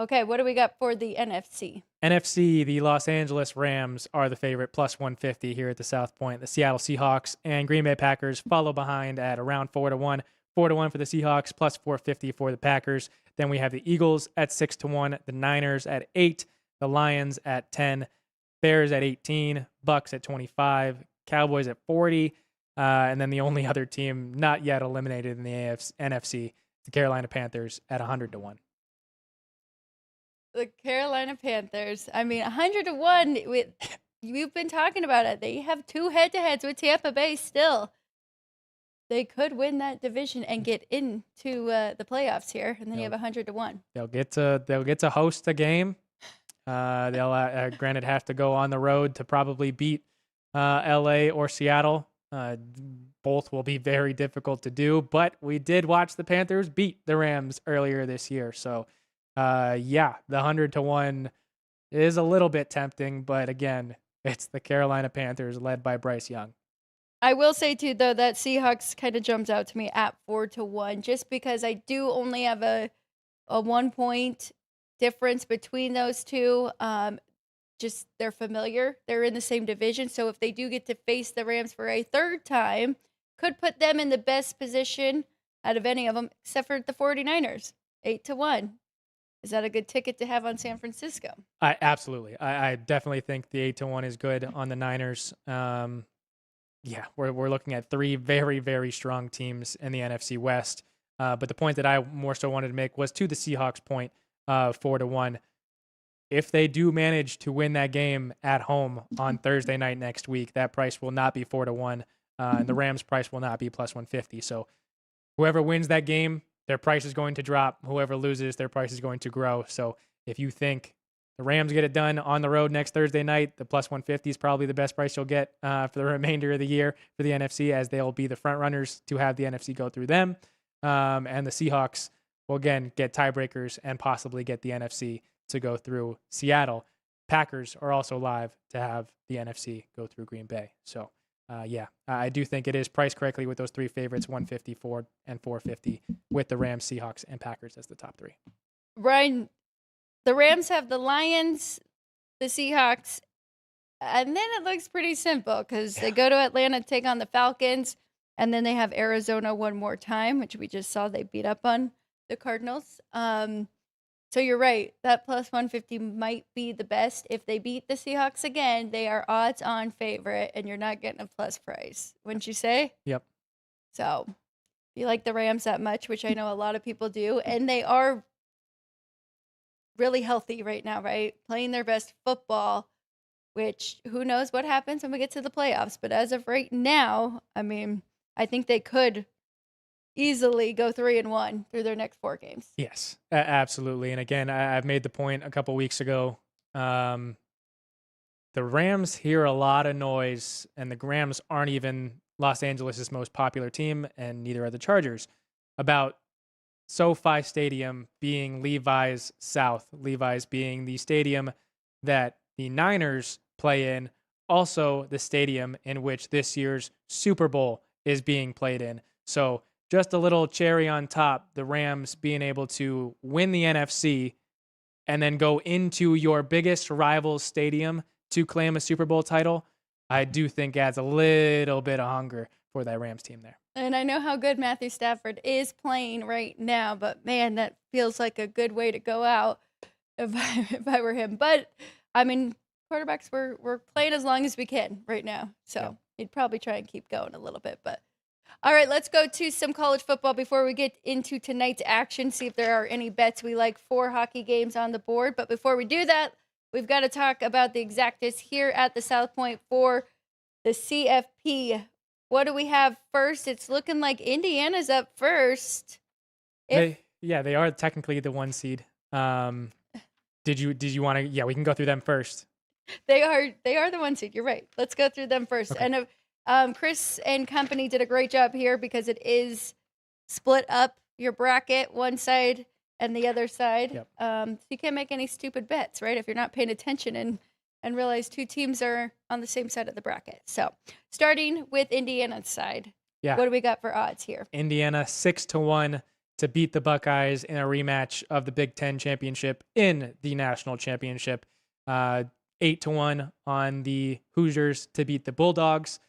okay, what do we got for the NFC? NFC, the Los Angeles Rams are the favorite, plus 150 here at the South Point. The Seattle Seahawks and Green Bay Packers follow behind at around 4-1. 4-1 for the Seahawks, plus 450 for the Packers. Then we have the Eagles at 6-1, the Niners at 8, the Lions at 10, Bears at 18, Bucks at 25, Cowboys at 40, and then the only other team not yet eliminated in the NFC, the Carolina Panthers at 100-1. The Carolina Panthers. I mean, 100-1. You've been talking about it. They have two head-to-heads with Tampa Bay still. They could win that division and get into the playoffs here, and then you have 100-1. They'll get to host a game. They'll granted have to go on the road to probably beat LA or Seattle. Both will be very difficult to do, but we did watch the Panthers beat the Rams earlier this year. So, the 100-1 is a little bit tempting, but again, it's the Carolina Panthers led by Bryce Young. I will say, too, though, that Seahawks kind of jumps out to me at 4-1, just because I do only have a 1-point difference between those two. Just they're familiar. They're in the same division. So if they do get to face the Rams for a third time, could put them in the best position out of any of them, except for the 49ers, 8-1. Is that a good ticket to have on San Francisco? Absolutely. I definitely think the 8-1 is good on the Niners. We're looking at three very, very strong teams in the NFC West. But the point that I more so wanted to make was to the Seahawks point, 4-1. If they do manage to win that game at home on Thursday night next week, that price will not be 4-1. And the Rams price will not be plus 150. So whoever wins that game, their price is going to drop. Whoever loses, their price is going to grow. So if you think the Rams get it done on the road next Thursday night, the plus 150 is probably the best price you'll get for the remainder of the year for the NFC, as they'll be the front runners to have the NFC go through them. And the Seahawks will, again, get tiebreakers and possibly get the NFC to go through Seattle. Packers are also live to have the NFC go through Green Bay. So, I do think it is priced correctly with those three favorites, 154 and 450, with the Rams, Seahawks, and Packers as the top three. Ryan, the Rams have the Lions, the Seahawks, and then it looks pretty simple because they go to Atlanta to take on the Falcons, and then they have Arizona one more time, which we just saw they beat up on the Cardinals. So you're right. That plus 150 might be the best. If they beat the Seahawks again, they are odds-on favorite, and you're not getting a plus price. Wouldn't you say? Yep. So you like the Rams that much, which I know a lot of people do, and they are really healthy right now, right? Playing their best football, which who knows what happens when we get to the playoffs. But as of right now, I mean, I think they could easily go 3-1 through their next 4 games. Yes, absolutely. And again, I've made the point a couple weeks ago. The Rams hear a lot of noise, and the Rams aren't even Los Angeles' most popular team, and neither are the Chargers, about SoFi Stadium being Levi's South, Levi's being the stadium that the Niners play in, also the stadium in which this year's Super Bowl is being played in. So just a little cherry on top, the Rams being able to win the NFC and then go into your biggest rival's stadium to claim a Super Bowl title, I do think adds a little bit of hunger for that Rams team there. And I know how good Matthew Stafford is playing right now, but man, that feels like a good way to go out if I were him. But I mean, quarterbacks we're playing as long as we can right now, so he'd probably try and keep going a little bit. But all right, let's go to some college football before we get into tonight's action. See if there are any bets. We like 4 hockey games on the board, but before we do that, we've got to talk about the exactas here at the South Point for the CFP. What do we have first? It's looking like Indiana's up first. They are technically the 1 seed. Did you want to? Yeah, we can go through them first. They are the 1 seed. You're right. Let's go through them first. Okay. And Chris and company did a great job here because it is split up your bracket, one side and the other side. Yep. So you can't make any stupid bets, right? If you're not paying attention and realize 2 teams are on the same side of the bracket. So starting with Indiana's side. Yeah. What do we got for odds here? Indiana 6-1 to beat the Buckeyes in a rematch of the Big Ten championship in the national championship. 8-1 on the Hoosiers to beat the Bulldogs.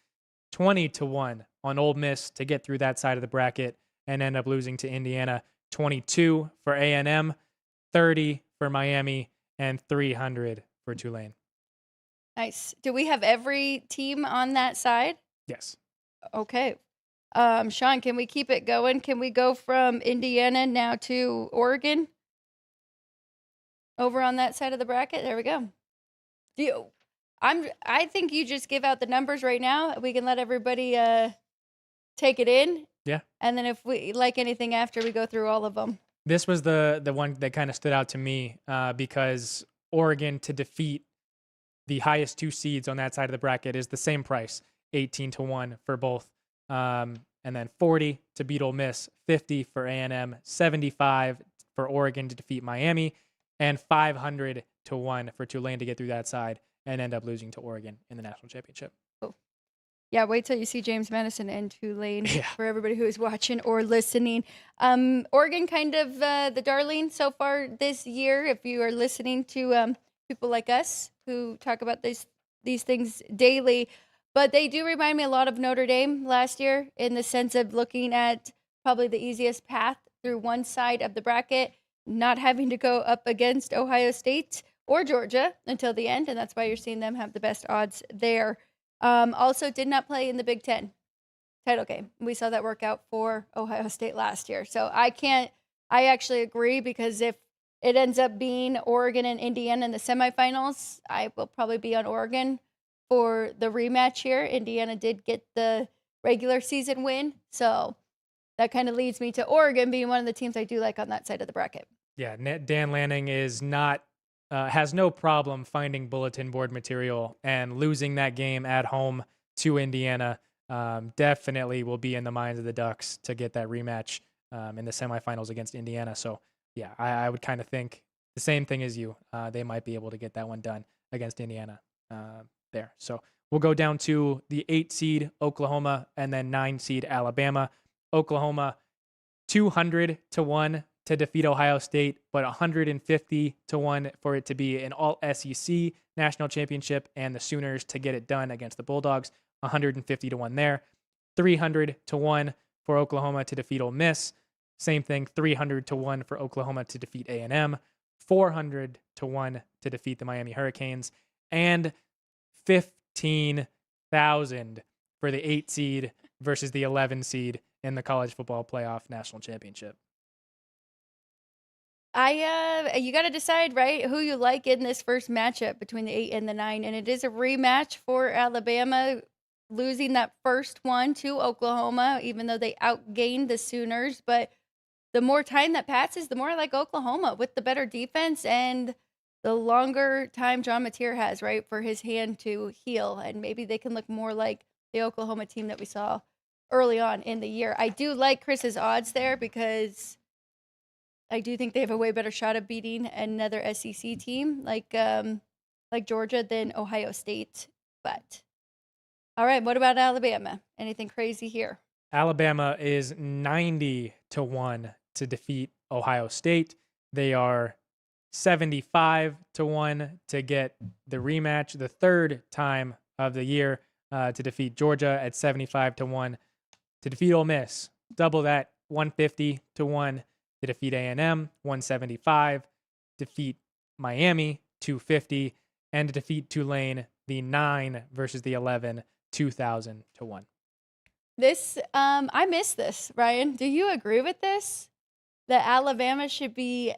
20-1 on Ole Miss to get through that side of the bracket and end up losing to Indiana. 22 for A&M, 30 for Miami, and 300 for Tulane. Nice. Do we have every team on that side? Yes. Okay. Sean, can we keep it going? Can we go from Indiana now to Oregon? Over on that side of the bracket? There we go. I think you just give out the numbers right now. We can let everybody take it in. Yeah. And then if we like anything after, we go through all of them. This was the one that kind of stood out to me because Oregon to defeat the highest 2 seeds on that side of the bracket is the same price, 18-1 for both. And then 40 to beat Ole Miss, 50 for A&M, 75 for Oregon to defeat Miami, and 500-1 for Tulane to get through that side and end up losing to Oregon in the national championship. Cool. Yeah, wait till you see James Madison and Tulane Yeah. for everybody who is watching or listening. Oregon kind of the darling so far this year. If you are listening to people like us who talk about these things daily, but they do remind me a lot of Notre Dame last year in the sense of looking at probably the easiest path through one side of the bracket, not having to go up against Ohio State or Georgia until the end, and that's why you're seeing them have the best odds there. Also did not play in the Big Ten title game. We saw that work out for Ohio State last year. So I actually agree, because if it ends up being Oregon and Indiana in the semifinals, I will probably be on Oregon for the rematch here. Indiana did get the regular season win, so that kind of leads me to Oregon being one of the teams I do like on that side of the bracket. Yeah, Dan Lanning is not has no problem finding bulletin board material, and losing that game at home to Indiana definitely will be in the minds of the Ducks to get that rematch in the semifinals against Indiana. So yeah, I would kind of think the same thing as you. They might be able to get that one done against Indiana there. So we'll go down to the 8 seed Oklahoma and then 9 seed Alabama. Oklahoma 200-1 to defeat Ohio State, but 150-1 for it to be an all SEC national championship, and the Sooners to get it done against the Bulldogs, 150-1 there. 300-1 for Oklahoma to defeat Ole Miss. Same thing, 300-1 for Oklahoma to defeat A&M. 400-1 to defeat the Miami Hurricanes, and 15,000 for the 8 seed versus the 11 seed in the college football playoff national championship. You got to decide, right, who you like in this first matchup between the 8 and the 9, and it is a rematch for Alabama, losing that first one to Oklahoma, even though they outgained the Sooners. But the more time that passes, the more I like Oklahoma with the better defense and the longer time John Mateer has, right, for his hand to heal, and maybe they can look more like the Oklahoma team that we saw early on in the year. I do like Chris's odds there, because I do think they have a way better shot of beating another SEC team like like Georgia than Ohio State. But all right, what about Alabama? Anything crazy here? Alabama is 90-1 to defeat Ohio State. They are 75-1 to get the rematch, the third time of the year, to defeat Georgia at 75-1 to defeat Ole Miss. Double that, 150-1 to defeat A&M, 175, defeat Miami, 250, and to defeat Tulane, the 9 versus the 11, 2,000-1. This, I missed this, Ryan. Do you agree with this? That Alabama should be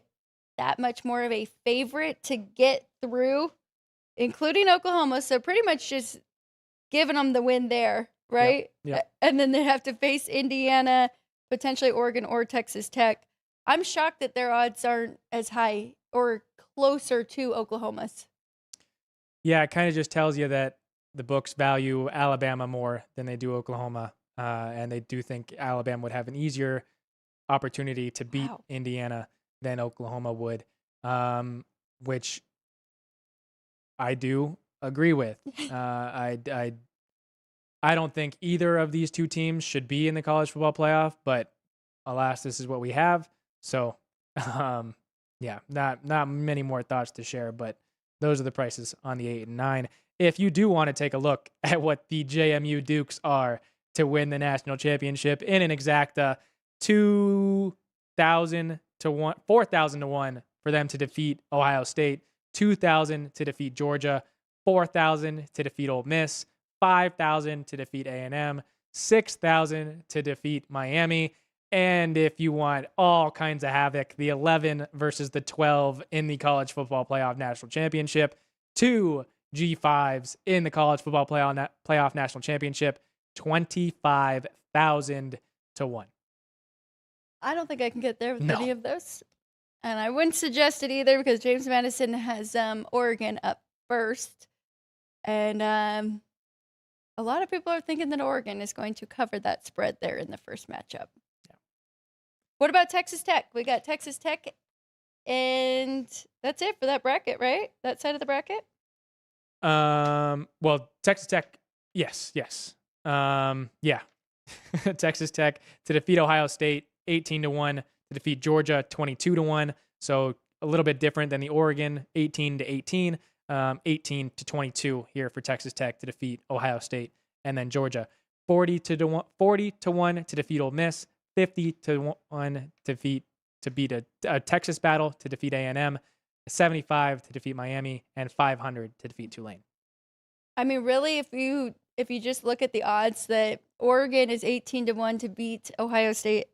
that much more of a favorite to get through, including Oklahoma. So pretty much just giving them the win there, right? Yeah. And then they have to face Indiana, potentially Oregon or Texas Tech. I'm shocked that their odds aren't as high or closer to Oklahoma's. Yeah, it kind of just tells you that the books value Alabama more than they do Oklahoma. And they do think Alabama would have an easier opportunity to beat Indiana than Oklahoma would, which I do agree with. I don't think either of these two teams should be in the college football playoff, but alas, this is what we have. So, yeah, not many more thoughts to share, but those are the prices on the 8 and 9. If you do want to take a look at what the JMU Dukes are to win the national championship in an exacta, 2,000-1, 4,000-1 for them to defeat Ohio State, 2,000 to defeat Georgia, 4,000 to defeat Ole Miss, 5,000 to defeat A&M, 6,000 to defeat Miami. And if you want all kinds of havoc, the 11 versus the 12 in the college football playoff national championship, 2 G5s in the college football playoff national championship, 25,000-1. I don't think I can get there with any of those. And I wouldn't suggest it either because James Madison has Oregon up first. And a lot of people are thinking that Oregon is going to cover that spread there in the first matchup. Yeah. What about Texas Tech? We got Texas Tech, and that's it for that bracket, right? That side of the bracket? Well, Texas Tech, yes. Yeah. Texas Tech to defeat Ohio State, 18-1, to defeat Georgia, 22-1. So a little bit different than the Oregon, 18-18, 18-22 here for Texas Tech to defeat Ohio State, and then Georgia, 40-1 to defeat Ole Miss, 50-1 to beat a Texas battle to defeat A&M, 75 to defeat Miami, and 500 to defeat Tulane. I mean, really, if you just look at the odds, that Oregon is 18-1 to beat Ohio State,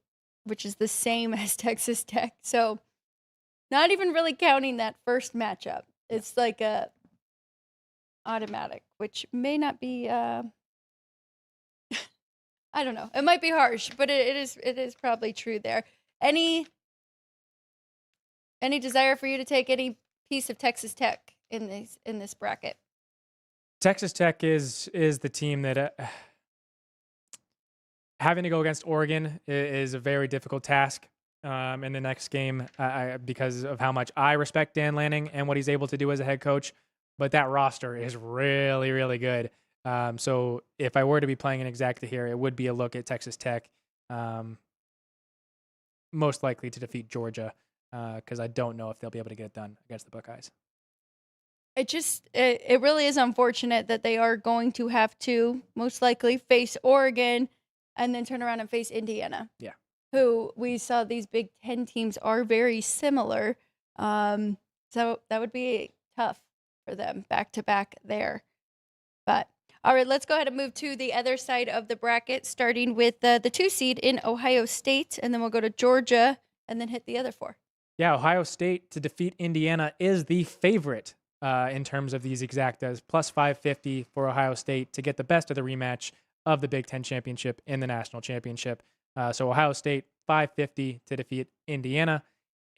which is the same as Texas Tech. So not even really counting that first matchup. It's like a automatic, which may not be I don't know. It might be harsh, but it is probably true there. Any desire for you to take any piece of Texas Tech in this bracket? Texas Tech is the team that having to go against Oregon is a very difficult task in the next game because of how much I respect Dan Lanning and what he's able to do as a head coach. But that roster is really, really good. So if I were to be playing an exacta here, it would be a look at Texas Tech, most likely to defeat Georgia, because I don't know if they'll be able to get it done against the Buckeyes. It really is unfortunate that they are going to have to most likely face Oregon and then turn around and face Indiana. Yeah. Who we saw these Big Ten teams are very similar. So that would be tough for them back to back there. But all right, let's go ahead and move to the other side of the bracket, starting with the 2 seed in Ohio State, and then we'll go to Georgia and then hit the other 4. Yeah, Ohio State to defeat Indiana is the favorite in terms of these exactas, plus 550 for Ohio State to get the best of the rematch of the Big Ten championship in the national championship. So Ohio State, 550 to defeat Indiana,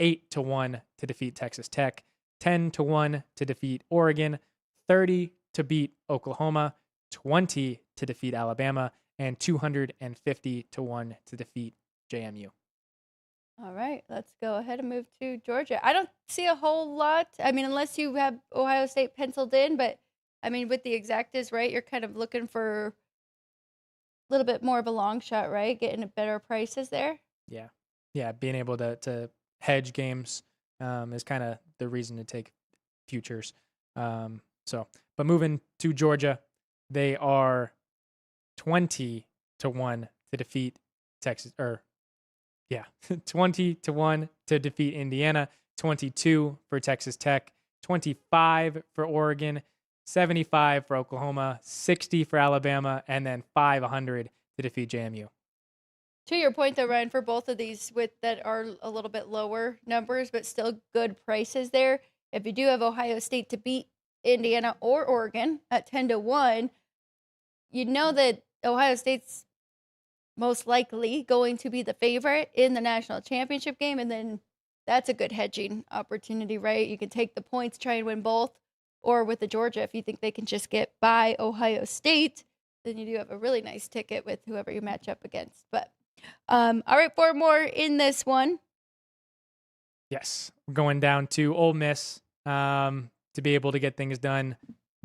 8-1 to defeat Texas Tech, 10-1 to defeat Oregon, 30 to beat Oklahoma, 20 to defeat Alabama, and 250-1 to defeat JMU. All right, let's go ahead and move to Georgia. I don't see a whole lot. I mean, unless you have Ohio State penciled in, but I mean, with the exactas, right, you're kind of looking for a little bit more of a long shot, right? Getting better prices there. Yeah. Yeah. Being able to hedge games is kind of the reason to take futures. But moving to Georgia, they are 20 to 1 to defeat Texas, 20 to 1 to defeat Indiana, 22 for Texas Tech, 25 for Oregon, 75 for Oklahoma, 60 for Alabama, and then 500 to defeat JMU. To your point, though, Ryan, for both of these that are a little bit lower numbers, but still good prices there. If you do have Ohio State to beat Indiana or Oregon at 10 to 1, you know that Ohio State's most likely going to be the favorite in the national championship game. And then that's a good hedging opportunity, right? You can take the points, try and win both. Or with the Georgia, if you think they can just get by Ohio State, then you do have a really nice ticket with whoever you match up against. But all right, 4 more in this one. Yes, we're going down to Ole Miss to be able to get things done,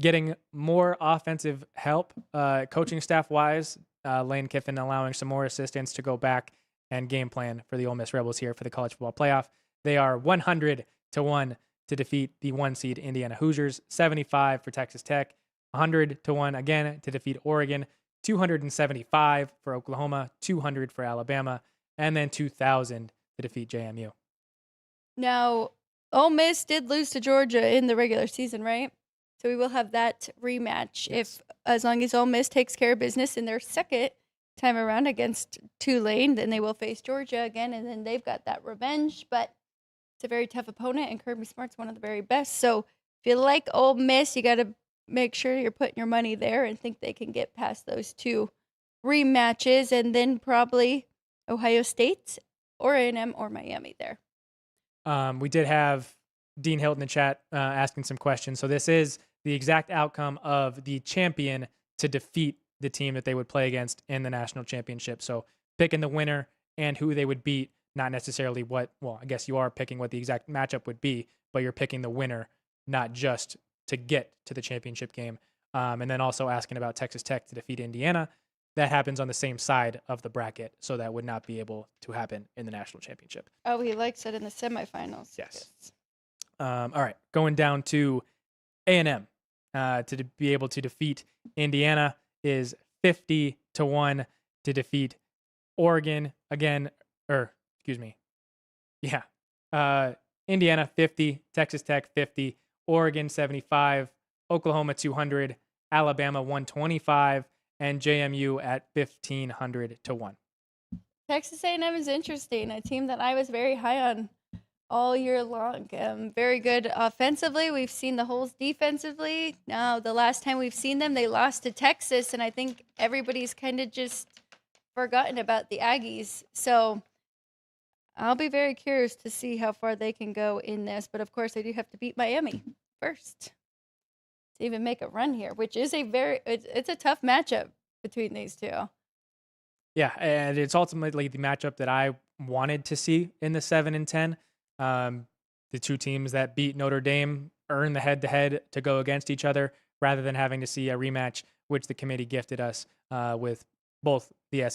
getting more offensive help, coaching staff wise. Lane Kiffin allowing some more assistants to go back and game plan for the Ole Miss Rebels here for the college football playoff. They are 100 to 1 to defeat the 1 seed Indiana Hoosiers, 75 for Texas Tech, 100 to 1 again to defeat Oregon, 275 for Oklahoma, 200 for Alabama, and then 2,000 to defeat JMU. Now, Ole Miss did lose to Georgia in the regular season, right? So we will have that rematch Yes. as long as Ole Miss takes care of business in their second time around against Tulane, then they will face Georgia again, and then they've got that revenge. But it's a very tough opponent, and Kirby Smart's one of the very best. So if you like Ole Miss, you got to make sure you're putting your money there and think they can get past those 2 rematches, and then probably Ohio State or A&M or Miami there. We did have Dean Hilton in the chat asking some questions. So this is the exact outcome of the champion to defeat the team that they would play against in the national championship. So picking the winner and who they would beat, not necessarily I guess you are picking what the exact matchup would be, but you're picking the winner, not just to get to the championship game. And then also asking about Texas Tech to defeat Indiana. That happens on the same side of the bracket, so that would not be able to happen in the national championship. Oh, he likes it in the semifinals. Yes. All right, going down to A&M to be able to defeat Indiana is 50 to 1 to defeat Oregon again, Indiana 50, Texas Tech 50, Oregon 75, Oklahoma 200, Alabama 125, and JMU at 1,500 to 1. Texas A&M is interesting, a team that I was very high on all year long. Very good offensively. We've seen the holes defensively. Now, the last time we've seen them, they lost to Texas, and I think everybody's kind of just forgotten about the Aggies. So I'll be very curious to see how far they can go in this. But, of course, they do have to beat Miami first to even make a run here, which is it's a tough matchup between these two. Yeah, and it's ultimately the matchup that I wanted to see in the 7 and 10. The 2 teams that beat Notre Dame earn the head-to-head to go against each other rather than having to see a rematch, which the committee gifted us with both the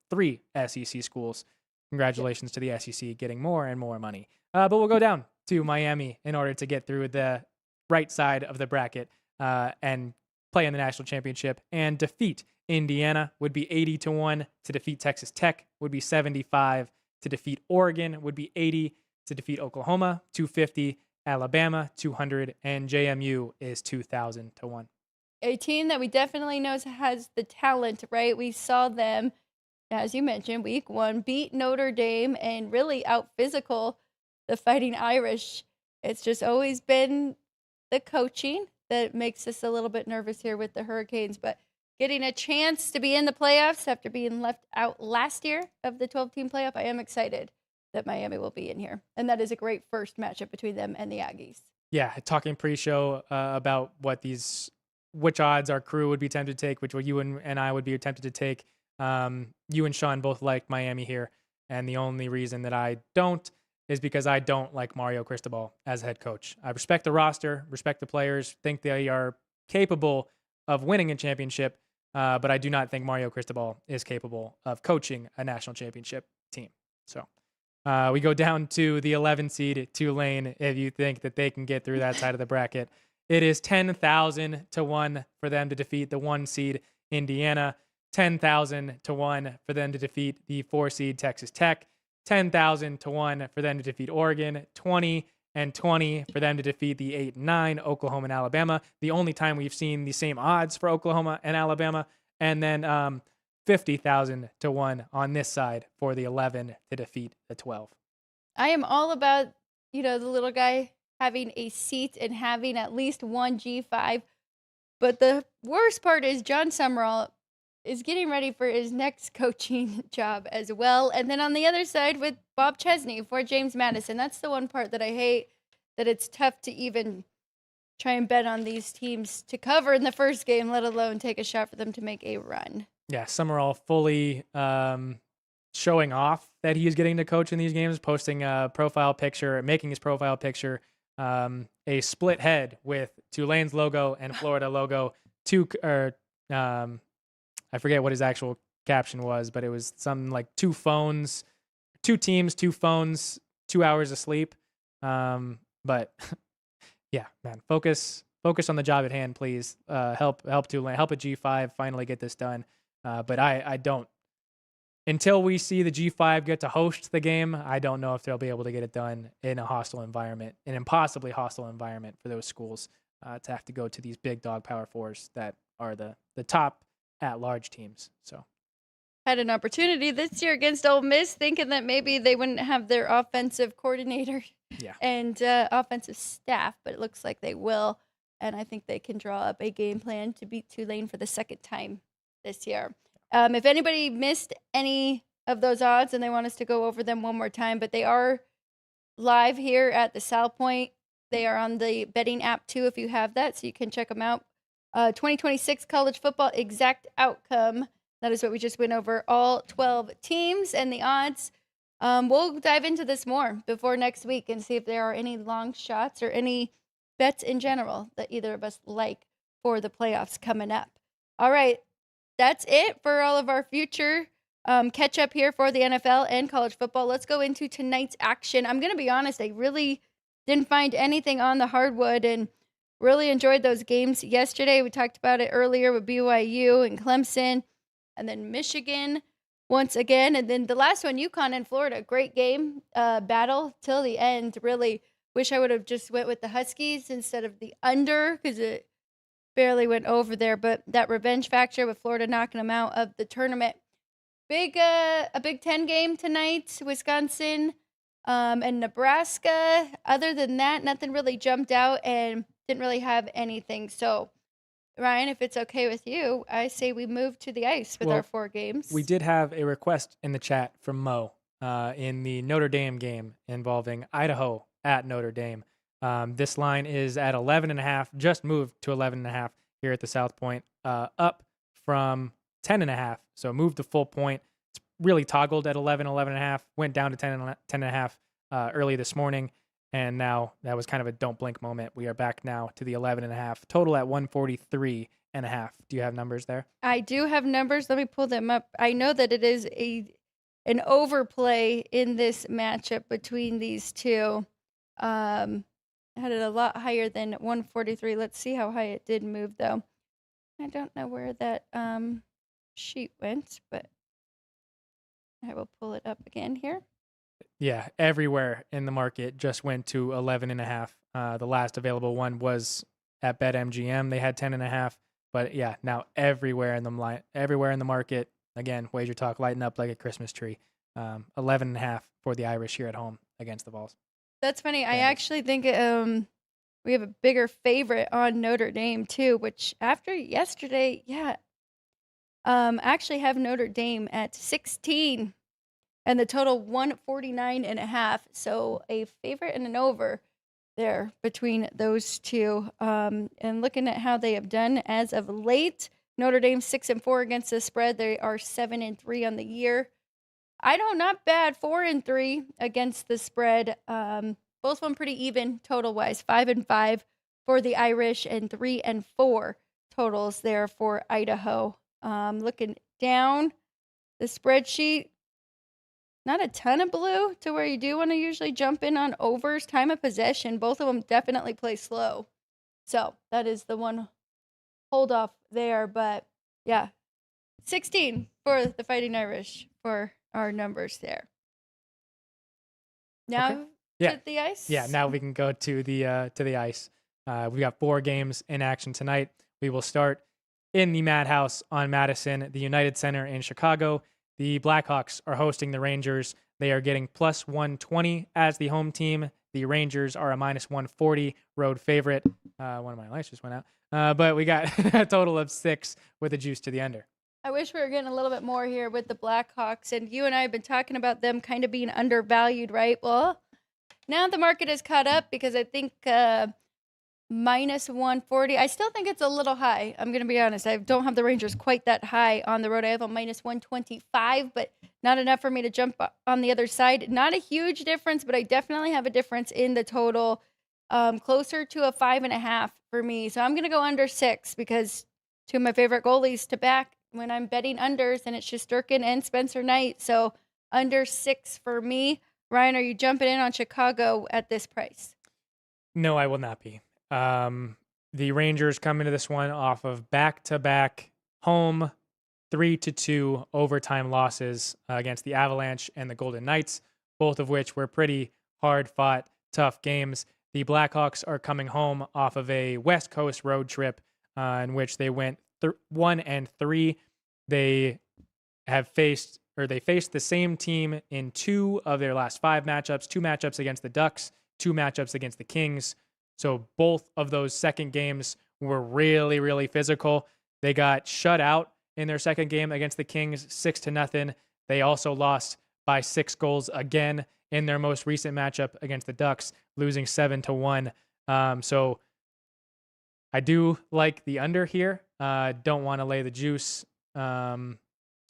3 SEC schools. Congratulations to the SEC getting more and more money. But we'll go down to Miami in order to get through the right side of the bracket and play in the national championship and defeat Indiana would be 80 to 1 to defeat Texas Tech would be 75 to defeat Oregon would be 80 to defeat Oklahoma 250 Alabama 200 and JMU is 2,000 to 1. A team that we definitely know has the talent, right? We saw them, as you mentioned, week 1 beat Notre Dame and really out physical the Fighting Irish. It's just always been the coaching that makes us a little bit nervous here with the Hurricanes, but getting a chance to be in the playoffs after being left out last year of the 12-team playoff, I am excited that Miami will be in here. And that is a great first matchup between them and the Aggies. Yeah, talking pre-show about which odds our crew would be tempted to take, which you and I would be tempted to take. You and Sean both like Miami here. And the only reason that I don't is because I don't like Mario Cristobal as head coach. I respect the roster, respect the players, think they are capable of winning a championship, but I do not think Mario Cristobal is capable of coaching a national championship team. So we go down to the 11 seed Tulane. If you think that they can get through that side of the bracket, it is 10,000 to 1 for them to defeat the 1 seed Indiana, 10,000 to 1 for them to defeat the 4 seed Texas Tech, 10,000 to 1 for them to defeat Oregon, 20 and 20 for them to defeat the 8 and 9 Oklahoma and Alabama. The only time we've seen the same odds for Oklahoma and Alabama, and then 50,000 to 1 on this side for the 11 to defeat the 12. I am all about, the little guy having a seat and having at least one G5. But the worst part is John Summerall is getting ready for his next coaching job as well. And then on the other side with Bob Chesney for James Madison. That's the one part that I hate, that it's tough to even try and bet on these teams to cover in the first game, let alone take a shot for them to make a run. Yeah, Summerall fully showing off that he is getting to coach in these games, posting a profile picture, making his profile picture a split head with Tulane's logo and Florida logo. I forget what his actual caption was, but it was something like 2 phones, 2 teams, 2 phones, 2 hours of sleep. But yeah, man, focus on the job at hand, please. Help Tulane, help a G5 finally get this done. But I don't, until we see the G5 get to host the game, I don't know if they'll be able to get it done in a hostile environment, an impossibly hostile environment for those schools to have to go to these big dog Power 4s that are the top at-large teams. So had an opportunity this year against Ole Miss, thinking that maybe they wouldn't have their offensive coordinator and offensive staff, but it looks like they will. And I think they can draw up a game plan to beat Tulane for the second time this year. If anybody missed any of those odds and they want us to go over them one more time, but they are live here at the South Point. They are on the betting app too, if you have that, so you can check them out. 2026 college football exact outcome. That is what we just went over, all 12 teams and the odds. We'll dive into this more before next week and see if there are any long shots or any bets in general that either of us like for the playoffs coming up. All right, that's it for all of our future catch up here for the NFL and college football. Let's go into tonight's action. I'm going to be honest, I really didn't find anything on the hardwood and really enjoyed those games yesterday. We talked about it earlier with BYU and Clemson, and then Michigan once again. And then the last one, UConn and Florida. Great game, battle till the end. Really wish I would have just went with the Huskies instead of the under, because it barely went over there. But that revenge factor with Florida knocking them out of the tournament. A Big Ten game tonight, Wisconsin and Nebraska. Other than that, nothing really jumped out and didn't really have anything. So, Ryan, if it's okay with you, I say we move to the ice with our 4 games. We did have a request in the chat from Mo in the Notre Dame game involving Idaho at Notre Dame. This line is at 11.5, just moved to 11.5 here at the South Point, up from 10.5. So moved the full point. It's really toggled at 11.5, went down to 10.5 early this morning. And now that was kind of a don't blink moment. We are back now to the 11.5, total at 143.5. Do you have numbers there? I do have numbers. Let me pull them up. I know that it is an overplay in this matchup between these two. I had it a lot higher than 143. Let's see how high it did move, though. I don't know where that sheet went, but I will pull it up again here. Yeah, everywhere in the market just went to 11.5. The last available one was at BetMGM. They had 10.5, but yeah, now everywhere in the market. Again, Wager Talk lighting up like a Christmas tree. 11.5 for the Irish here at home against the Vols. That's funny. I actually think we have a bigger favorite on Notre Dame too, which after yesterday, actually have Notre Dame at 16. And the total 149.5. So a favorite and an over there between those two. And looking at how they have done as of late, Notre Dame 6-4 against the spread. They are 7-3 on the year. Idaho, not bad, 4-3 against the spread. Both of them pretty even total wise, 5-5 for the Irish and 3-4 totals there for Idaho. Looking down the spreadsheet, not a ton of blue to where you do want to usually jump in on overs. Time of possession, both of them definitely play slow. So that is the one hold off there. But yeah, 16 for the Fighting Irish for our numbers there. Now Okay. Yeah. to the ice? Yeah, now we can go to the ice. We got 4 games in action tonight. We will start in the Madhouse on Madison, the United Center in Chicago. The Blackhawks are hosting the Rangers. They are getting plus 120 as the home team. The Rangers are a minus 140 road favorite. One of my lights just went out. But we got a total of 6 with a juice to the under. I wish we were getting a little bit more here with the Blackhawks. And you and I have been talking about them kind of being undervalued, right? Well, now the market has caught up because I think minus 140. I still think it's a little high. I'm going to be honest. I don't have the Rangers quite that high on the road. I have a minus 125, but not enough for me to jump on the other side. Not a huge difference, but I definitely have a difference in the total, closer to a 5.5 for me. So I'm going to go under 6 because two of my favorite goalies to back when I'm betting unders, and it's Shesterkin and Spencer Knight. So under 6 for me. Ryan, are you jumping in on Chicago at this price? No, I will not be. The Rangers come into this one off of back-to-back home 3-2 overtime losses against the Avalanche and the Golden Knights, both of which were pretty hard-fought, tough games. The Blackhawks are coming home off of a West Coast road trip in which they went 1-3. They faced the same team in 2 of their last 5 matchups, 2 matchups against the Ducks, 2 matchups against the Kings. So both of those second games were really, really physical. They got shut out in their second game against the Kings 6-0. They also lost by 6 goals again in their most recent matchup against the Ducks, losing 7-1. So I do like the under here. Don't want to lay the juice. So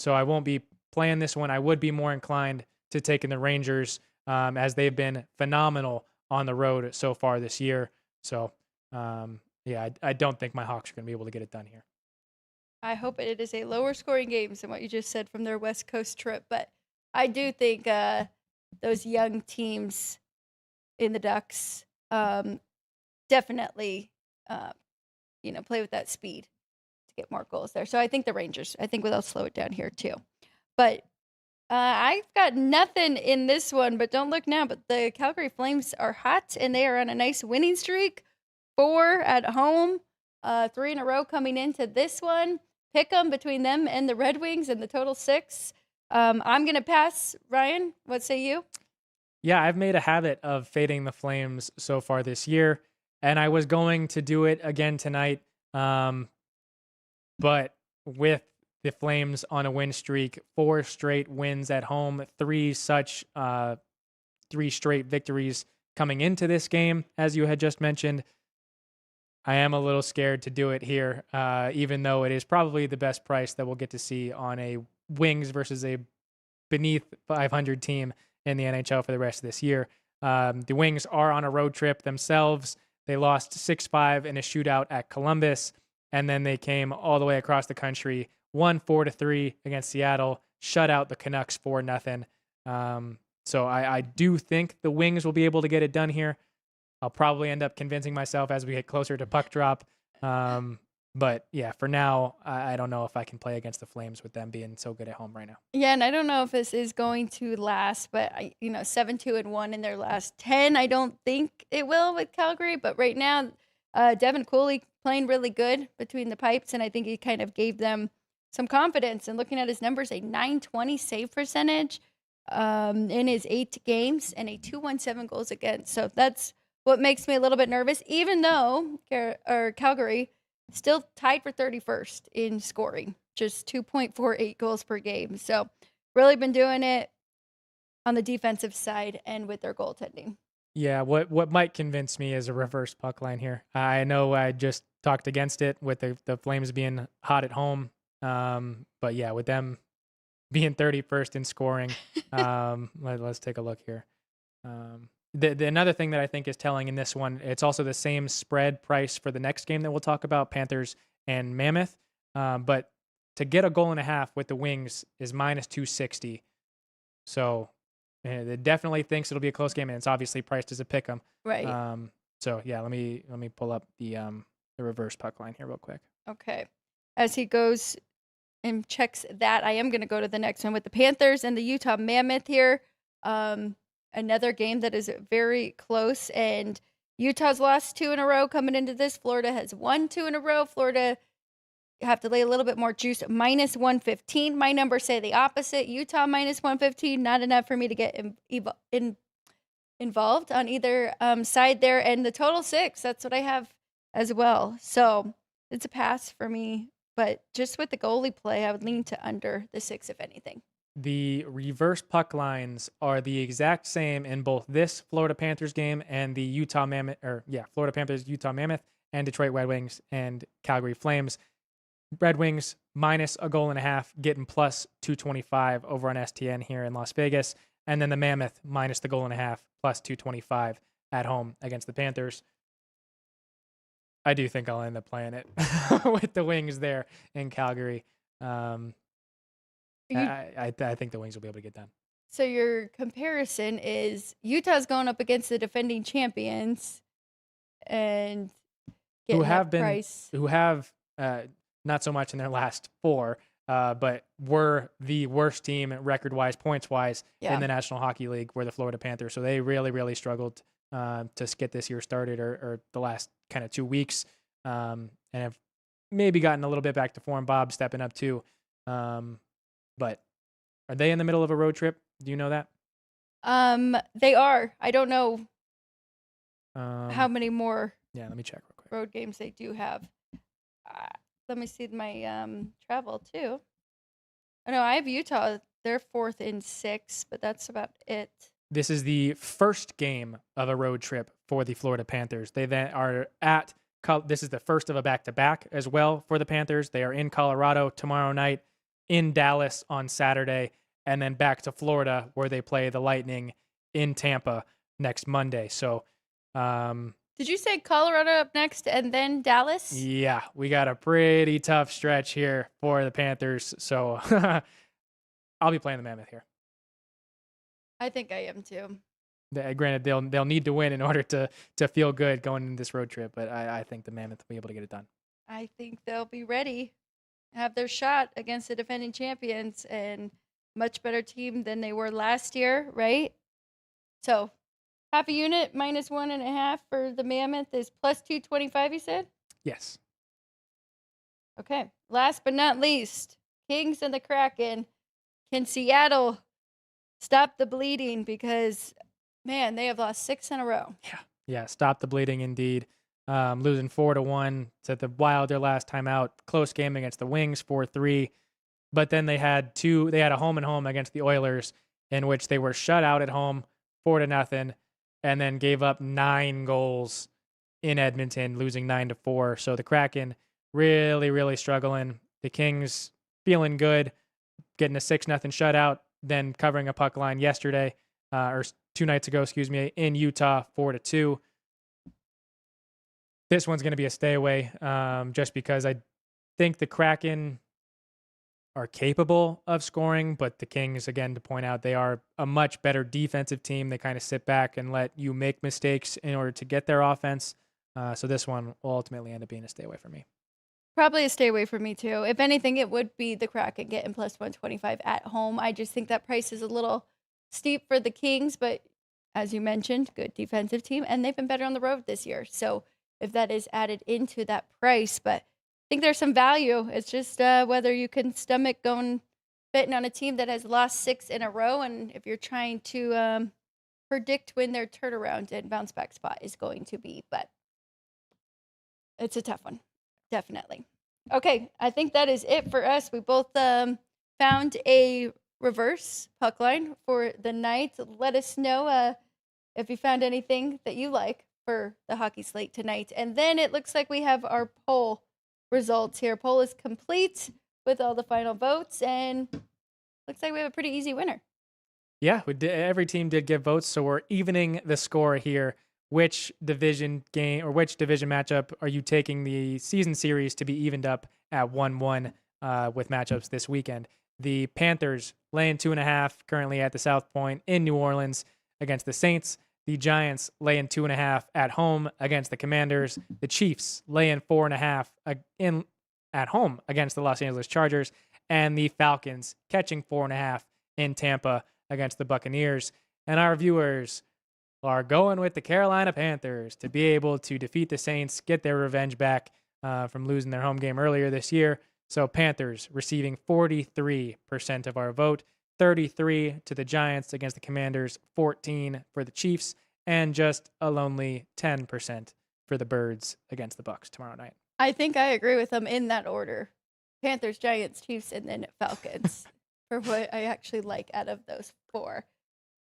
I won't be playing this one. I would be more inclined to taking the Rangers as they've been phenomenal on the road so far this year. So, I don't think my Hawks are going to be able to get it done here. I hope it is a lower scoring game than what you just said from their West Coast trip. But I do think those young teams in the Ducks definitely, play with that speed to get more goals there. So I think the Rangers, they'll slow it down here too. But I've got nothing in this one, but don't look now. But the Calgary Flames are hot, and they are on a nice winning streak. 4 at home, 3 in a row coming into this one. Pick them between them and the Red Wings, and the total 6. I'm going to pass. Ryan, what say you? Yeah, I've made a habit of fading the Flames so far this year, and I was going to do it again tonight. But with the Flames on a win streak, 4 straight wins at home, 3 straight victories coming into this game, as you had just mentioned. I am a little scared to do it here, even though it is probably the best price that we'll get to see on a Wings versus a beneath 500 team in the NHL for the rest of this year. The Wings are on a road trip themselves. They lost 6-5 in a shootout at Columbus, and then they came all the way across the country, won 4-3 against Seattle, shut out the Canucks 4-0. So I do think the Wings will be able to get it done here. I'll probably end up convincing myself as we get closer to puck drop. But yeah, for now, I don't know if I can play against the Flames with them being so good at home right now. Yeah, and I don't know if this is going to last, but 7-2-1 in their last 10. I don't think it will with Calgary, but right now, Devin Cooley playing really good between the pipes, and I think he kind of gave them some confidence. And looking at his numbers, a .920 save percentage in his 8 games and a .217 goals against. So that's what makes me a little bit nervous, even though Calgary still tied for 31st in scoring, just 2.48 goals per game. So really been doing it on the defensive side and with their goaltending. Yeah, what might convince me is a reverse puck line here. I know I just talked against it with the Flames being hot at home. But yeah, with them being 31st in scoring. Let's take a look here. The another thing that I think is telling in this one, it's also the same spread price for the next game that we'll talk about, Panthers and Mammoth. But to get a goal and a half with the Wings is minus 260. So it definitely thinks it'll be a close game, and it's obviously priced as a pick 'em. Right. So yeah, let me pull up the reverse puck line here real quick. Okay. As he goes and checks that, I am going to go to the next one with the Panthers and the Utah Mammoth here. Another game that is very close, and Utah's lost 2 in a row coming into this. Florida has won 2 in a row. Florida have to lay a little bit more juice, minus 115. My numbers say the opposite. Utah minus 115, not enough for me to get involved on either side there. And the total 6, that's what I have as well. So it's a pass for me. But just with the goalie play, I would lean to under the 6, if anything. The reverse puck lines are the exact same in both this Florida Panthers game and the Florida Panthers, Utah Mammoth, and Detroit Red Wings and Calgary Flames. Red Wings minus a goal and a half, getting plus 225 over on STN here in Las Vegas. And then the Mammoth minus the goal and a half, plus 225 at home against the Panthers. I do think I'll end up playing it with the Wings there in Calgary. I think the Wings will be able to get done. So your comparison is Utah's going up against the defending champions and getting who have not so much in their last 4, but were the worst team record-wise, points-wise in the National Hockey League, were the Florida Panthers. So they really, really struggled to get this year started or the last kind of 2 weeks, and have maybe gotten a little bit back to form. Bob stepping up too. But are they in the middle of a road trip? Do you know that? They are. I don't know how many more let me check real quick. road games they do have. Let me see my travel too. I know I have Utah. They're 4th in 6, but that's about it. This is the first game of a road trip for the Florida Panthers. They then are at. This is the first of a back-to-back as well for the Panthers. They are in Colorado tomorrow night, in Dallas on Saturday, and then back to Florida where they play the Lightning in Tampa next Monday. So, did you say Colorado up next and then Dallas? Yeah, we got a pretty tough stretch here for the Panthers. So I'll be playing the Mammoth here. I think I am too. Granted, they'll need to win in order to feel good going into this road trip, but I think the Mammoth will be able to get it done. I think they'll be ready, have their shot against the defending champions, and much better team than they were last year, right? So half a unit minus 1.5 for the Mammoth is plus 225, you said? Yes. Okay. Last but not least, Kings and the Kraken. Can Seattle stop the bleeding? Because, man, they have lost 6 in a row. Yeah. Stop the bleeding indeed. Losing 4-1 to the Wild their last time out. Close game against the Wings, 4-3. But then they had a home and home against the Oilers, in which they were shut out at home, 4-0, and then gave up 9 goals in Edmonton, losing 9-4. So the Kraken really, really struggling. The Kings feeling good, getting a 6-0 shutout, then covering a puck line yesterday, or 2 nights ago, in Utah, 4-2. This one's going to be a stay away, just because I think the Kraken are capable of scoring, but the Kings, again, to point out, they are a much better defensive team. They kind of sit back and let you make mistakes in order to get their offense. So this one will ultimately end up being a stay away for me. Probably a stay away for me too. If anything, it would be the Kraken getting plus 125 at home. I just think that price is a little steep for the Kings, but as you mentioned, good defensive team, and they've been better on the road this year. So if that is added into that price, but I think there's some value. It's just whether you can stomach going betting on a team that has lost 6 in a row, and if you're trying to predict when their turnaround and bounce back spot is going to be. But it's a tough one, definitely. Okay, I think that is it for us. We both found a reverse puck line for the night. Let us know if you found anything that you like for the hockey slate tonight. And then it looks like we have our poll results here. Poll is complete with all the final votes, and looks like we have a pretty easy winner. Yeah, every team did give votes, so we're evening the score here. Which division game or which division matchup are you taking the season series to be evened up at 1-1 with matchups this weekend? The Panthers laying 2.5 currently at the South Point in New Orleans against the Saints. The Giants laying 2.5 at home against the Commanders. The Chiefs laying 4.5 at home against the Los Angeles Chargers. And the Falcons catching 4.5 in Tampa against the Buccaneers. And our viewers are going with the Carolina Panthers to be able to defeat the Saints, get their revenge back from losing their home game earlier this year. So Panthers receiving 43% of our vote, 33 to the Giants against the Commanders, 14 for the Chiefs, and just a lonely 10% for the Birds against the Bucs tomorrow night. I think I agree with them in that order. Panthers, Giants, Chiefs, and then Falcons for what I actually like out of those four.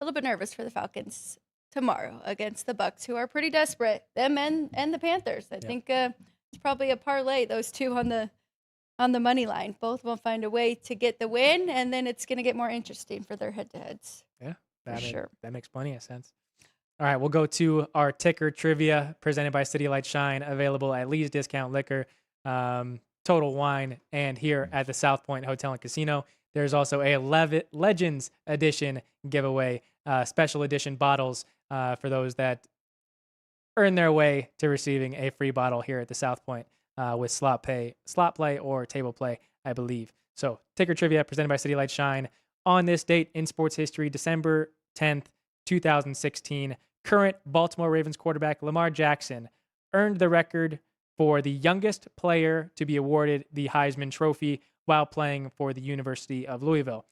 A little bit nervous for the Falcons tomorrow against the Bucs, who are pretty desperate. Them and the Panthers. I think it's probably a parlay, those two on the money line. Both will find a way to get the win, and then it's going to get more interesting for their head-to-heads. Yeah, sure. That makes plenty of sense. All right, we'll go to our ticker trivia presented by City Light Shine, available at Lee's Discount Liquor, Total Wine, and here at the South Point Hotel and Casino. There's also a Legends Edition giveaway, special edition bottles for those that earn their way to receiving a free bottle here at the South Point with slot play or table play, I believe. So ticker trivia presented by City Light Shine on this date in sports history, December 10th, 2016. Current Baltimore Ravens quarterback Lamar Jackson earned the record for the youngest player to be awarded the Heisman Trophy while playing for the University of Louisville.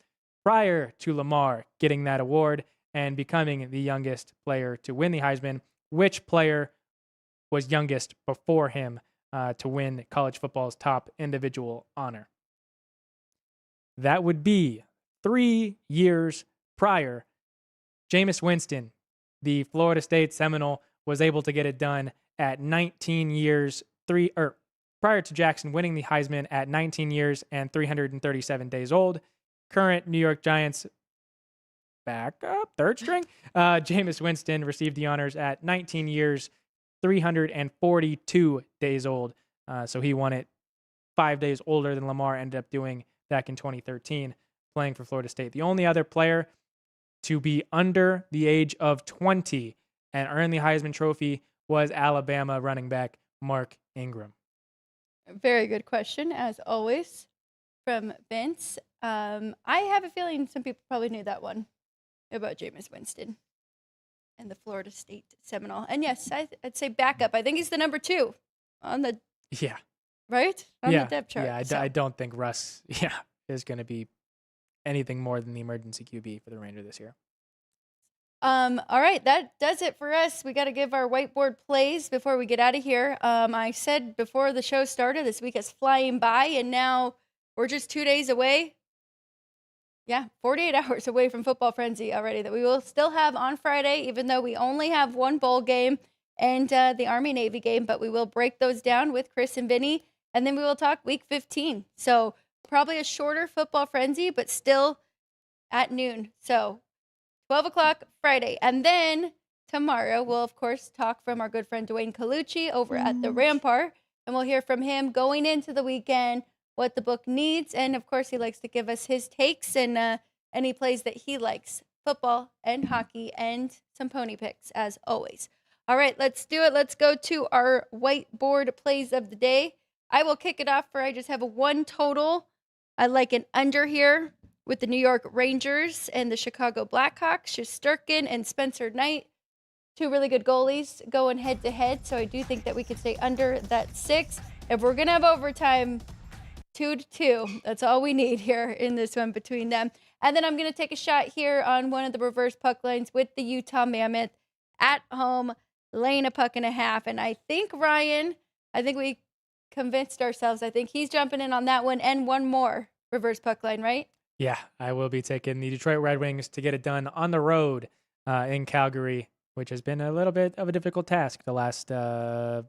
Prior to Lamar getting that award and becoming the youngest player to win the Heisman, which player was youngest before him to win college football's top individual honor? That would be 3 years prior. Jameis Winston, the Florida State Seminole, was able to get it done at 19 years, prior to Jackson winning the Heisman at 19 years and 337 days old. Current New York Giants backup, third string, Jameis Winston received the honors at 19 years, 342 days old. So he won it 5 days older than Lamar ended up doing back in 2013, playing for Florida State. The only other player to be under the age of 20 and earn the Heisman Trophy was Alabama running back Mark Ingram. Very good question, as always, from Vince. I have a feeling some people probably knew that one about Jameis Winston and the Florida State Seminole. And yes, I'd say backup. I think he's the number 2 on the right on the depth chart. Yeah, I don't think Russ is going to be anything more than the emergency QB for the remainder of this year. All right, that does it for us. We got to give our whiteboard plays before we get out of here. I said before the show started, this week is flying by, and now we're just 2 days away. Yeah, 48 hours away from Football Frenzy already that we will still have on Friday, even though we only have one bowl game and the Army-Navy game, but we will break those down with Chris and Vinny, and then we will talk Week 15. So probably a shorter Football Frenzy, but still at noon. So 12 o'clock Friday. And then tomorrow, we'll, of course, talk from our good friend Dwayne Colucci over at the Rampart. And we'll hear from him going into the weekend, what the book needs. And, of course, he likes to give us his takes and any plays that he likes. Football and hockey and some pony picks, as always. All right, let's do it. Let's go to our whiteboard plays of the day. I will kick it off for I just have a 1 total. I like an under here with the New York Rangers and the Chicago Blackhawks. Shesterkin and Spencer Knight, 2 really good goalies going head-to-head. So I do think that we could stay under that 6. If we're going to have overtime, 2-2. That's all we need here in this one between them. And then I'm going to take a shot here on one of the reverse puck lines with the Utah Mammoth at home, laying a puck and a half. And I think, Ryan, we convinced ourselves. I think he's jumping in on that one and one more reverse puck line, right? Yeah, I will be taking the Detroit Red Wings to get it done on the road in Calgary, which has been a little bit of a difficult task the last 4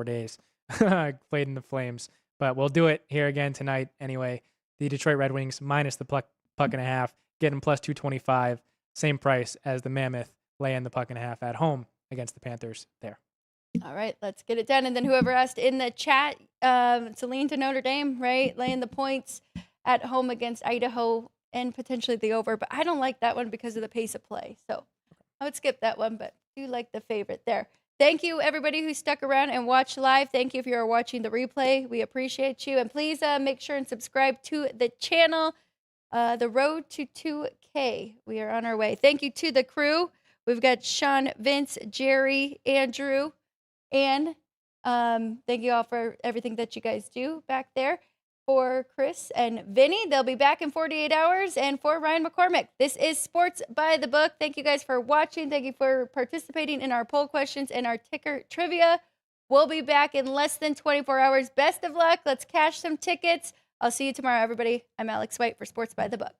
days. Played in the Flames, but we'll do it here again tonight anyway. The Detroit Red Wings minus the puck puck and a half, getting plus 225, same price as the Mammoth, laying the puck and a half at home against the Panthers there. All right, let's get it done. And then whoever asked in the chat, Celine to Notre Dame, right? Laying the points at home against Idaho and potentially the over. But I don't like that one because of the pace of play. So I would skip that one, but I do like the favorite there. Thank you, everybody who stuck around and watched live. Thank you if you are watching the replay. We appreciate you. And please make sure and subscribe to the channel. The road to 2K. We are on our way. Thank you to the crew. We've got Sean, Vince, Jerry, Andrew. And thank you all for everything that you guys do back there. For Chris and Vinny, they'll be back in 48 hours. And for Ryan McCormick, this is Sports by the Book. Thank you guys for watching. Thank you for participating in our poll questions and our ticker trivia. We'll be back in less than 24 hours. Best of luck. Let's cash some tickets. I'll see you tomorrow, everybody. I'm Alex White for Sports by the Book.